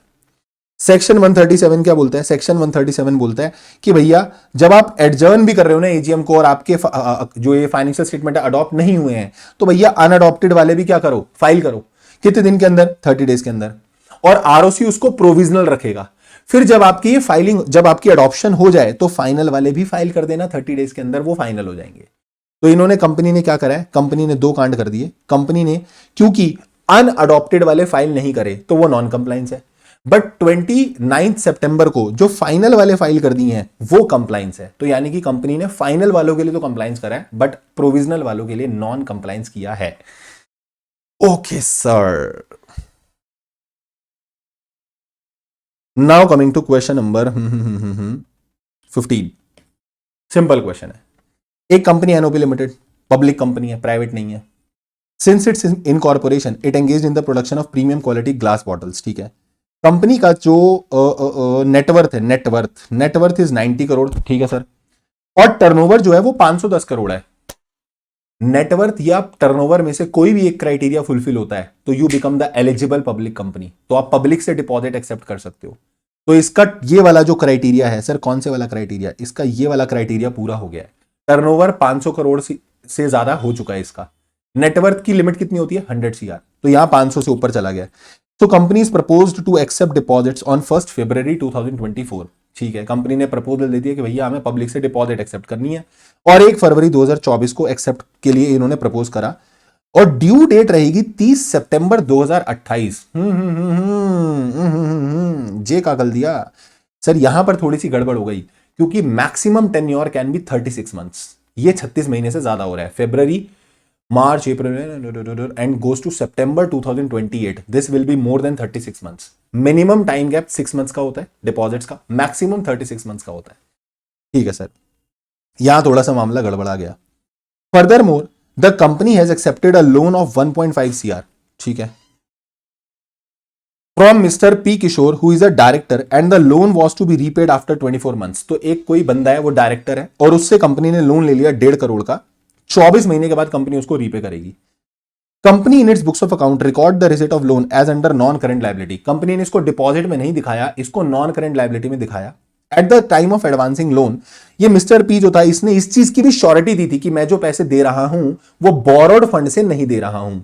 Speaker 1: सेक्शन 137 क्या बोलता है, सेक्शन 137 बोलता है कि भैया जब आप एडजर्न भी कर रहे हो ना एजीएम को, और आपके जो ये फाइनेंशियल स्टेटमेंट अडॉप्ट नहीं हुए हैं, तो भैया अनअडॉप्टेड वाले भी क्या करो, फाइल करो। कितने दिन के अंदर, 30 डेज के अंदर, और आरओसी उसको प्रोविजनल रखेगा। फिर जब आपकी ये फाइलिंग, जब आपकी अडॉप्शन हो जाए तो फाइनल वाले भी फाइल कर देना, 30 डेज के अंदर वो फाइनल हो जाएंगे। तो इन्होंने, कंपनी ने क्या करा है, कंपनी ने दो कांड कर दिए। कंपनी ने क्योंकि अनअडॉप्टेड वाले फाइल नहीं करे तो वो नॉन कंप्लायंस है, बट 29 सितंबर को जो फाइनल वाले फाइल कर दिए हैं वो कंप्लायंस है। तो यानी कि कंपनी ने फाइनल वालों के लिए तो कंप्लायंस करा है, बट प्रोविजनल वालों के लिए नॉन कंप्लायंस किया है। Okay sir, now coming to question number 15। Simple question है, एक company NOP limited, public company है, प्राइवेट नहीं है। Since its incorporation it engage in the production of premium quality glass bottles. ठीक है, company का जो नेटवर्थ है, नेटवर्थ इज 90 करोड़। ठीक है सर, और टर्नओवर जो है वो 510 करोड़ है। नेटवर्थ या टर्नओवर में से कोई भी एक क्राइटेरिया फुलफिल होता है तो you become the eligible public company, तो आप पब्लिक से डिपॉजिट एक्सेप्ट कर सकते हो। तो इसका ये वाला जो क्राइटेरिया है सर, कौन से वाला क्राइटेरिया, इसका ये वाला क्राइटेरिया पूरा हो गया है। टर्नओवर 500 करोड़ से ज्यादा हो चुका है इसका। नेटवर्थ की लिमिट कितनी होती है, 100 CR, तो यहां 500 से ऊपर चला गया। तो company is proposed to accept deposits on 1 फरवरी 2024। ठीक है, कंपनी ने प्रपोजल दे दिया कि भैया हमें पब्लिक से डिपॉजिट एक्सेप्ट करनी है, और 1 फरवरी 2024 को एक्सेप्ट के लिए इन्होंने प्रपोज करा, और ड्यू डेट रहेगी 30 सितंबर 2028। जे का कर दिया सर, यहां पर थोड़ी सी गड़बड़ हो गई, क्योंकि maximum tenure can be 36 months, ये 36 महीने से ज्यादा हो रहा है। February, March, April and goes to September 2028, this will be more than 36 months. Minimum time gap 6 months का होता है डिपॉजिट्स का, मैक्सिमम 36 मंथ्स का होता है। ठीक है सर, यहां थोड़ा सा मामला गड़बड़ा गया। Furthermore the company has accepted a loan of 1.5 CR। ठीक है, from mister P Kishore who is a director, and the loan was to be repaid after 24 months. तो एक कोई बंदा है वो डायरेक्टर है, और उससे कंपनी ने लोन ले लिया 1.5 करोड़ का, 24 महीने के बाद कंपनी उसको रीपे करेगी। Company in its books of account record the receipt of loan as under non current liability. Company ने इसको डिपॉजिट में नहीं दिखाया, इसको नॉन करेंट लायबिलिटी में दिखाया। At the time of advancing loan, ये मिस्टर पी जो था, इसने इस चीज की भी श्योरिटी दी थी कि मैं जो पैसे दे रहा हूं वो बोरोड फंड से नहीं दे रहा हूं।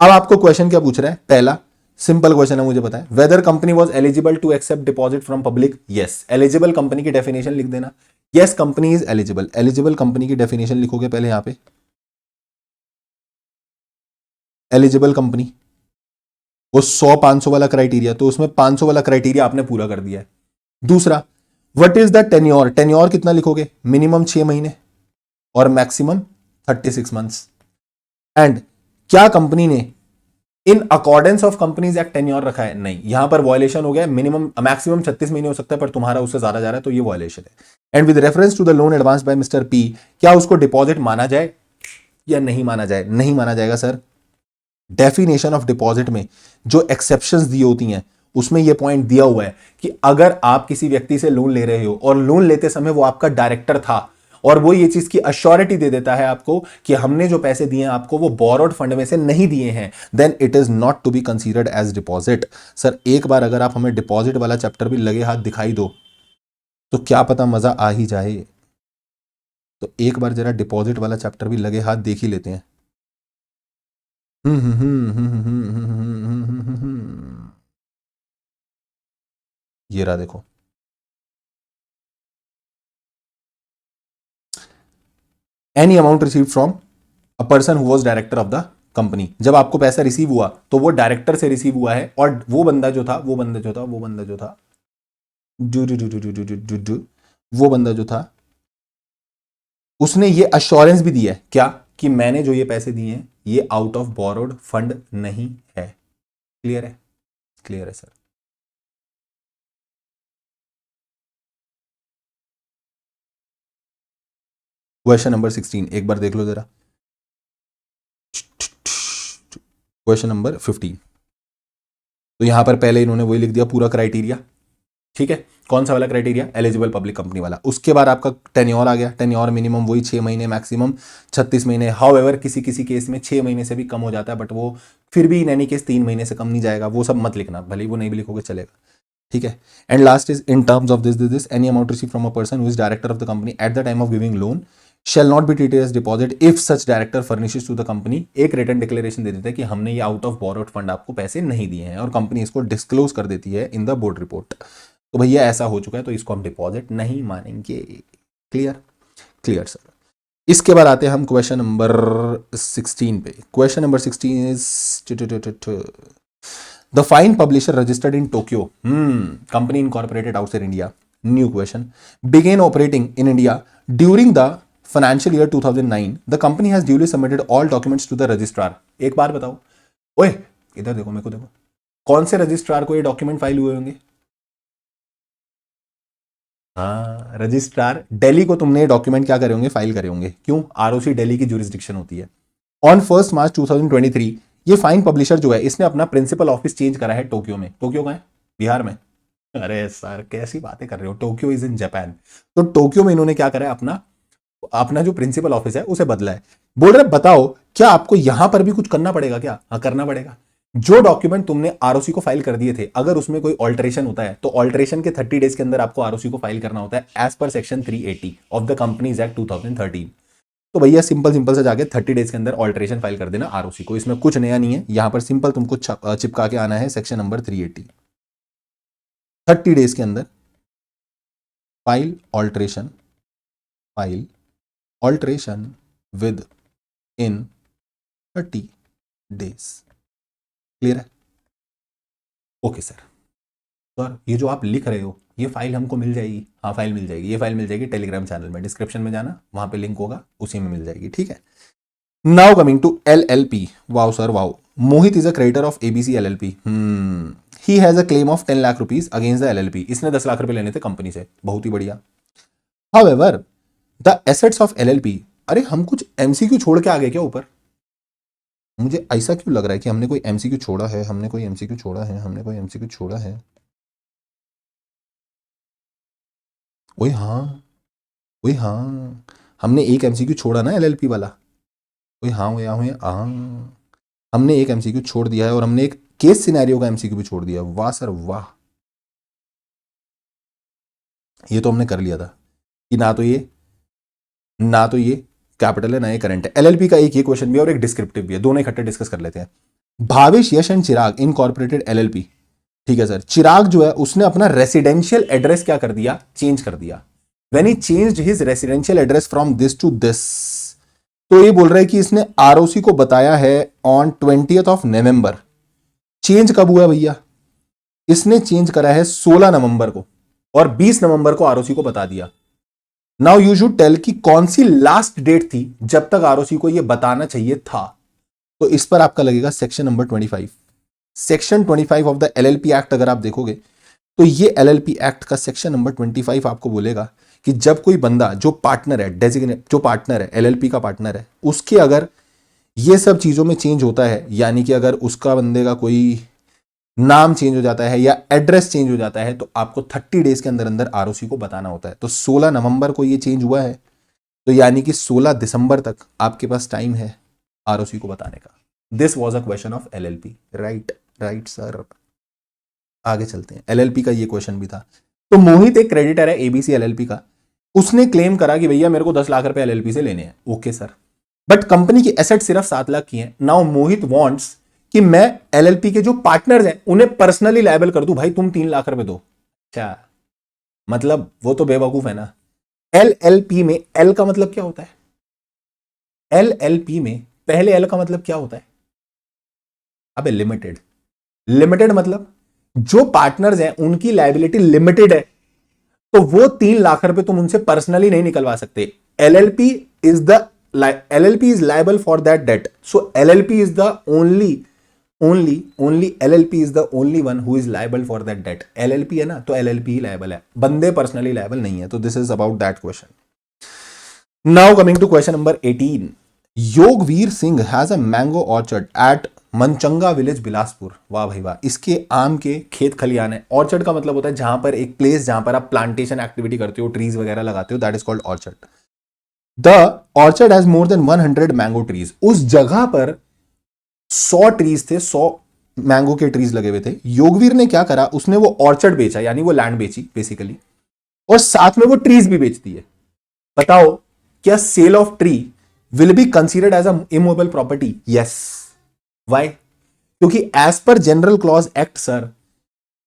Speaker 1: अब आपको क्वेश्चन क्या पूछ रहा है, पहला सिंपल क्वेश्चन है, मुझे पता है, whether company was eligible to accept deposit from public. Yes, eligible company की डेफिनेशन लिख देना। Yes, company is eligible, eligible company की डेफिनेशन लिखोगे पहले यहां पे, एलिजिबल कंपनी, वो 100-500 वाला क्राइटेरिया, तो उसमें 500 वाला क्राइटेरिया आपने पूरा कर दिया है। दूसरा, what is the tenure, tenure कितना लिखोगे, मिनिमम 6 महीने और मैक्सिमम 36 मंथ्स। एंड क्या कंपनी ने in accordance of companies act tenure रखा है, नहीं, यहां पर वायलेशन हो गया, मिनिमम मैक्सिमम 36 महीने हो सकता है, पर तुम्हारा उससे ज्यादा जा रहा है तो ये वायलेशन है। And with reference to the loan advance by mister P, क्या उसको डिपॉजिट माना जाए या नहीं माना जाए? नहीं माना जाएगा सर। डेफिनेशन ऑफ डिपॉजिट में जो एक्सेप्शंस दी होती हैं उसमें यह पॉइंट दिया हुआ है कि अगर आप किसी व्यक्ति से लोन ले रहे हो और लोन लेते समय वो आपका डायरेक्टर था और वो ये चीज की अश्योरिटी दे देता है आपको कि हमने जो पैसे दिए हैं आपको वो बोरोड फंड में से नहीं दिए हैं, then it is not to be considered as deposit. Sir एक बार अगर आप हमें डिपॉजिट वाला चैप्टर भी लगे हाथ दिखाई दो तो क्या पता मजा आ ही जाए। तो एक बार जरा डिपॉजिट वाला चैप्टर भी लगे हाथ देख ही लेते हैं। ये रहा देखो, any amount receive from a person who was director of the company. जब आपको पैसा रिसीव हुआ तो वो डायरेक्टर से रिसीव हुआ है और वो बंदा जो था वो बंदा जो था वो बंदा जो था do do do do do do do do वो बंदा जो था उसने ये अश्योरेंस भी दिया है क्या कि मैंने जो ये पैसे दिए हैं ये आउट ऑफ बोरोड फंड नहीं है। क्लियर है? क्लियर है सर। क्वेश्चन नंबर 16 एक बार देख लो जरा। क्वेश्चन नंबर 15, तो यहां पर पहले इन्होंने वही लिख दिया पूरा क्राइटेरिया, ठीक है। कौन सा वाला क्राइटेरिया? एलिजिबल पब्लिक कंपनी वाला। उसके बाद आपका टेन्योर आ गया, टेन्योर मिनिमम वही 6 महीने, मैक्सिमम 36 महीने। हाउएवर किसी किसी केस में 6 महीने से भी कम हो जाता है, बट वो फिर भी इन एनी केस 3 महीने से कम नहीं जाएगा, वो सब मत लिखना, भले ही वो नहीं भी लिखोगे चलेगा, ठीक है। And last is in terms of this any amount receive from a person who is director of the company at the time of giving loan shall not be treated as deposit if such director furnishes to the company। एक return declaration दे देता है कि हमने ये out of borrowed fund आपको पैसे नहीं दिए हैं और कंपनी इसको डिस्क्लोज कर देती है इन द बोर्ड रिपोर्ट। तो भैया ऐसा हो चुका है तो इसको हम डिपॉजिट नहीं मानेंगे। क्लियर? Clear sir. इसके बाद आते हैं हम क्वेश्चन नंबर 16 पे। Question number 16 is the fine publisher registered in Tokyo, company incorporated outside India. New question, began operating in India during the financial year 2009। The company has duly submitted all documents to the registrar. एक बार बताओ, ओए इधर देखो, मेरे को देखो, कौन से रजिस्ट्रार को ये डॉक्यूमेंट फाइल हुए होंगे? हाँ, रजिस्ट्रार दिल्ली को तुमने डॉक्यूमेंट क्या करे होंगे? फाइल करे होंगे। क्यों? आरओसी दिल्ली की जुरिस्डिक्शन होती है। ऑन 1 मार्च 2023 ये फाइन पब्लिशर जो है इसने अपना प्रिंसिपल ऑफिस चेंज करा है टोक्यो में। टोक्यो का है बिहार में। अरे सर कैसी बातें कर रहे हो, टोक्यो इज इन जापान। तो टोक्यो में इन्होंने क्या करा है, अपना अपना जो प्रिंसिपल ऑफिस है उसे बदला है। बोल रहे बताओ क्या आपको यहां पर भी कुछ करना पड़ेगा क्या? हाँ करना पड़ेगा। जो डॉक्यूमेंट तुमने आरओसी को फाइल कर दिए थे, अगर उसमें कोई ऑल्टरेशन होता है तो ऑल्टरेशन के 30 डेज के अंदर आपको आरओसी को फाइल करना होता है as per section 380 of the companies act 2013। तो भैया सिंपल सिंपल से जाके 30 डेज के अंदर ऑल्टरेशन फाइल कर देना आरओसी को। इसमें कुछ नया नहीं है, यहां पर सिंपल तुमको चिपका के आना है सेक्शन नंबर 380। 30 डेज के अंदर file alteration within 30 days. Clear है? Okay sir. सर ये जो आप लिख रहे हो ये फाइल हमको मिल जाएगी? हाँ फाइल मिल जाएगी, ये फाइल मिल जाएगी टेलीग्राम चैनल में, डिस्क्रिप्शन में जाना, वहां पे लिंक होगा, उसी में मिल जाएगी, ठीक है। Now coming to LLP। Wow sir wow. Mohit is a creditor of ABC LLP। He has a claim of 10 lakh rupees against the LLP। इसने 10 लाख रुपए लेने थे कंपनी से, बहुत ही बढ़िया। However the assets of LLP, अरे हम कुछ MCQ छोड़ के आ गए क्या ऊपर? मुझे ऐसा क्यों लग रहा है कि हमने कोई MCQ छोड़ा है, हमने कोई MCQ छोड़ा है, हमने कोई MCQ छोड़ा है। ओए हाँ, ओए हाँ, हमने एक MCQ छोड़ा ना LLP वाला। ओए हाँ, ओए हाँ, ओए हाँ, हमने एक MCQ छोड़ दिया है और हमने एक केस सिनेरियो का MCQ भी छोड़ दिया। वाह सर वाह, ये तो हमने कर लिया था कि ना तो ये कैपिटल है ना ये करंट है। LLP का एक ये क्वेश्चन भी है और एक डिस्क्रिप्टिव भी है, दोनों इकट्ठे डिस्कस कर लेते हैं। भावेश यश एंड चिराग इनकॉर्पोरेटेड LLP, ठीक है सर। चिराग जो है उसने अपना रेसिडेंशियल एड्रेस क्या कर दिया? चेंज कर दिया। When he changed his residential address from this to this, तो ये बोल रहा है कि इसने आरओसी को बताया है on 20th of November. Change कब हुआ भैया? इसने चेंज करा है 16 नवंबर को और 20 नवंबर को आरओसी को बता दिया। नाउ यू शुड टेल कि कौन सी लास्ट डेट थी जब तक आरओसी को यह बताना चाहिए था। तो इस पर आपका लगेगा section number 25। Section 25 of the LLP act अगर आप देखोगे तो ये एलएलपी एक्ट का सेक्शन नंबर 25 आपको बोलेगा कि जब कोई बंदा जो पार्टनर है, डेजिग्नेट जो पार्टनर है, एलएलपी का पार्टनर है, उसके अगर ये सब चीजों में चेंज होता है, यानी कि अगर उसका बंदे का कोई नाम चेंज हो जाता है या एड्रेस चेंज हो जाता है, तो आपको 30 डेज के अंदर अंदर आरओसी को बताना होता है। तो 16 नवंबर को ये चेंज हुआ है, तो यानी कि 16 दिसंबर तक आपके पास टाइम है आरओसी को बताने का। This was a question of LLP. Right right sir. आगे चलते हैं, एलएलपी का ये क्वेश्चन भी था। तो मोहित एक क्रेडिटर है एबीसी एलएलपी का, उसने क्लेम करा कि भैया मेरे को 10 लाख रुपए एलएलपी से लेने हैं। ओके सर, बट कंपनी की एसेट सिर्फ 7 लाख की है। नाउ मोहित वांट्स कि मैं एलएलपी के जो पार्टनर्स हैं उन्हें पर्सनली लायबल कर दूं, भाई तुम 3 लाख रुपए दो। अच्छा, मतलब वो तो बेवकूफ है ना। एलएलपी में एल का मतलब क्या होता है? एलएलपी में पहले एल का मतलब क्या होता है? अबे लिमिटेड। लिमिटेड मतलब जो पार्टनर्स हैं उनकी लायबिलिटी लिमिटेड है, तो वो 3 लाख रुपए तुम उनसे पर्सनली नहीं निकलवा सकते। LLP is the LLP is liable for that debt. So LLP is the only LLP is the only one who is liable for that debt. LLP है ना, तो LLP ही liable है, बंदे पर्सनली liable नहीं है। तो this is about that question. Now coming to question number 18. Yogveer Singh has a mango orchard at Manchanga village Bilaspur. वाह भाई वाह, इसके आम के खेत खलियान है। ऑर्चर्ड का मतलब होता है जहां पर एक प्लेस जहां पर आप प्लांटेशन एक्टिविटी करते हो, ट्रीज वगैरह लगाते हो, that is called orchard. The orchard has more than 100 mango trees. उस जगह पर 100 ट्रीज थे, 100 मैंगो के ट्रीज लगे हुए थे। योगवीर ने क्या करा, उसने वो ऑर्चर्ड बेचा, यानी वो लैंड बेची बेसिकली, और साथ में वो ट्रीज भी बेचती है। बताओ क्या sale of tree will be considered as a immovable property? Yes. Why? क्योंकि as per general clause act sir,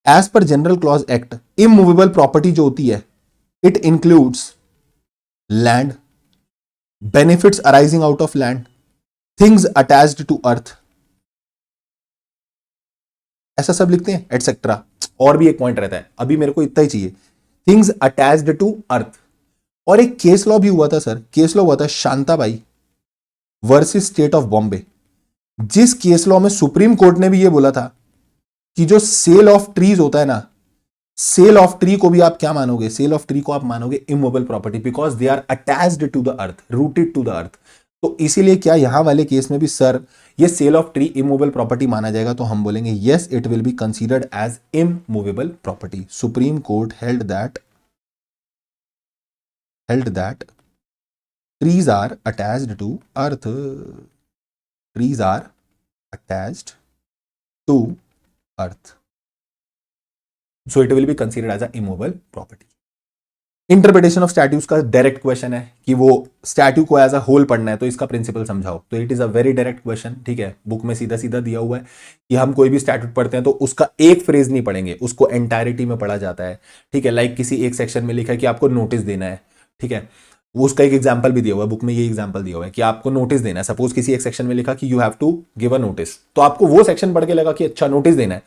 Speaker 1: as per general clause act immovable property जो होती है, it includes land, benefits arising out of land, things attached to earth, ऐसा सब लिखते हैं etcetera. और भी एक पॉइंट रहता है, अभी मेरे को इतना ही चाहिए, थिंग्स अटैच्ड टू अर्थ। और एक केस लॉ भी हुआ था सर, केस लॉ हुआ था Shantabai versus state of Bombay, जिस केस लॉ में सुप्रीम कोर्ट ने भी ये बोला था कि जो सेल ऑफ ट्रीज होता है ना, सेल ऑफ ट्री को भी आप क्या मानोगे, सेल ऑफ ट्री को आप मानोगे immovable property, because they are attached to the earth, rooted to the earth. तो इसीलिए क्या यहां वाले केस में भी सर ये sale of tree immovable property माना जाएगा? तो हम बोलेंगे yes, it will be considered as immovable property. Supreme Court held that trees are attached to earth, trees are attached to earth, so it will be considered as a immovable property. Interpretation of statutes का direct question है कि वो statute को as a whole पढ़ना है, तो इसका principal समझाओ। तो it is a very direct question, ठीक है, बुक में सीधा सीधा दिया हुआ है कि हम कोई भी स्टैट्यूट पढ़ते हैं तो उसका एक फ्रेज नहीं पढ़ेंगे, उसको एंटायरिटी में पढ़ा जाता है, ठीक है। लाइक किसी एक सेक्शन में लिखा है कि आपको नोटिस देना है, ठीक है, वो उसका एक एग्जाम्पल भी दिया हुआ है बुक में, ये एग्जाम्पल दिया हुआ है कि आपको नोटिस देना है। सपोज किसी एक सेक्शन में लिखा कि you have to give a notice, तो आपको वो सेक्शन पढ़ के लगा कि अच्छा नोटिस देना है,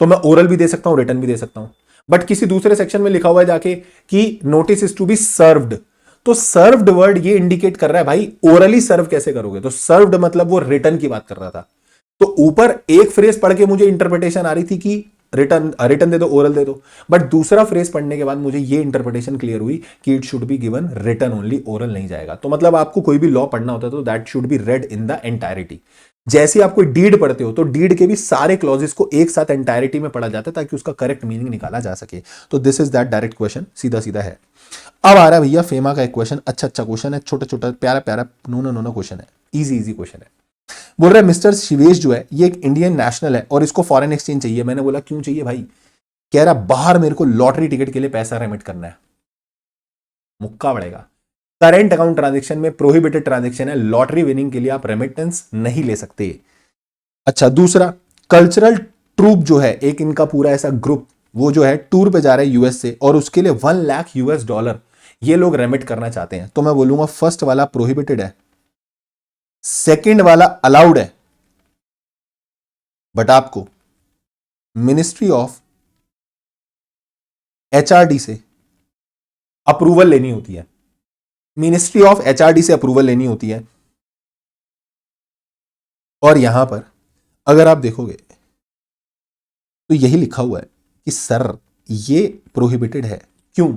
Speaker 1: तो मैं ओरल भी दे सकता हूं, रिटर्न भी दे सकता हूं। बट किसी दूसरे सेक्शन में लिखा हुआ है जाके कि notice is to be served, तो सर्व्ड वर्ड ये इंडिकेट कर रहा है भाई ओरली सर्व कैसे करोगे, तो सर्व्ड मतलब वो रिटर्न की बात कर रहा था। तो ऊपर एक फ्रेज पढ़ के मुझे इंटरप्रिटेशन आ रही थी कि रिटर्न दे दो, ओरल दे दो, बट दूसरा फ्रेज पढ़ने के बाद मुझे ये इंटरप्रिटेशन क्लियर हुई कि it should be given return only, oral नहीं जाएगा। तो मतलब आपको कोई भी लॉ पढ़ना होता है तो that should be red in the entirety. जैसे आप कोई डीड पढ़ते हो तो डीड के भी सारे क्लॉजेस को एक साथ एंटायरिटी में पढ़ा जाता है ताकि उसका करेक्ट मीनिंग निकाला जा सके। तो this is that direct question, सीधा सीधा है। अब आ रहा है भैया फेमा का एक क्वेश्चन, अच्छा क्वेश्चन है, छोटा छोटा प्यारा प्यारा नो क्वेश्चन है, इजी क्वेश्चन है। बोल रहा है मिस्टर शिवेश जो है ये एक इंडियन नेशनल है और इसको फॉरेन एक्सचेंज चाहिए। मैंने बोला क्यों चाहिए भाई? कह रहा बाहर मेरे को लॉटरी टिकट के लिए पैसा रेमिट करना है। मुक्का पड़ेगा। करेंट अकाउंट ट्रांजेक्शन में प्रोहिबिटेड ट्रांजेक्शन है, लॉटरी विनिंग के लिए आप रेमिटेंस नहीं ले सकते। अच्छा, दूसरा कल्चरल ट्रूप जो है एक इनका पूरा ऐसा ग्रुप, वो जो है टूर पे जा रहा है यूएस से और उसके लिए 1 लाख US$, ये लोग रेमिट करना चाहते हैं। तो मैं बोलूंगा फर्स्ट वाला प्रोहिबिटेड है, सेकंड वाला अलाउड है, बट आपको मिनिस्ट्री ऑफ HRD से अप्रूवल लेनी होती है, मिनिस्ट्री ऑफ HRD से अप्रूवल लेनी होती है। और यहां पर अगर आप देखोगे तो यही लिखा हुआ है कि सर ये प्रोहिबिटेड है। क्यों?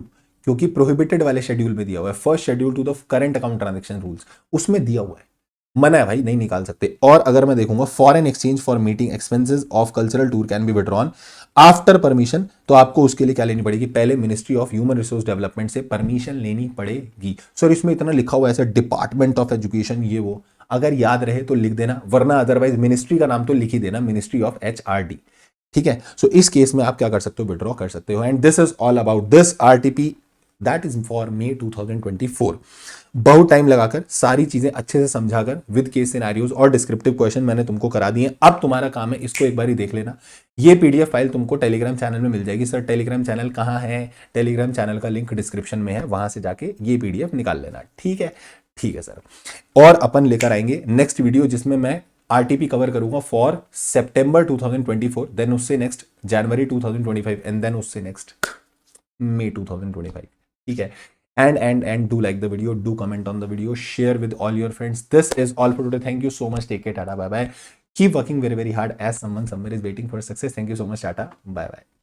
Speaker 1: क्योंकि प्रोहिबिटेड वाले शेड्यूल में दिया हुआ है, first schedule to the current account transaction rules, उसमें दिया हुआ है, मना है भाई, नहीं निकाल सकते। और अगर मैं देखूंगा foreign exchange for meeting expenses of cultural tour can be withdrawn after permission, तो आपको उसके लिए क्या लेनी पड़ेगी? पहले ministry of human resource development से परमिशन लेनी पड़ेगी। सर इसमें इतना लिखा हुआ है सर, डिपार्टमेंट ऑफ एजुकेशन ये वो, अगर याद रहे तो लिख देना, वरना अदरवाइज मिनिस्ट्री का नाम तो लिख ही देना, मिनिस्ट्री ऑफ HRD। ठीक है, सो इस केस में आप क्या कर सकते हो? विड्रॉ कर सकते हो। And this is all about this RTP that is for May 2024। बहुत टाइम लगाकर सारी चीजें अच्छे से समझाकर विद केस सिनेरियोज और डिस्क्रिप्टिव क्वेश्चन मैंने तुमको करा दिए। अब तुम्हारा काम है इसको एक बार ही देख लेना। ये पीडीएफ फाइल तुमको टेलीग्राम चैनल में मिल जाएगी। सर टेलीग्राम चैनल कहाँ है? टेलीग्राम चैनल का लिंक डिस्क्रिप्शन में है, वहां से जाके ये पीडीएफ निकाल लेना। ठीक है, ठीक है सर। और अपन लेकर आएंगे नेक्स्ट वीडियो जिसमें मैं आरटीपी कवर करूंगा फॉर सितंबर 2024, देन उससे नेक्स्ट जनवरी 2025 एंड देन उससे नेक्स्ट May 2025. ठीक है, and do like the video, do comment on the video, share with all your friends. This is all for today. Thank you so much. Take care. Tata. Bye bye. Keep working very hard as someone somewhere is waiting for success. Thank you so much. Tata. Bye bye.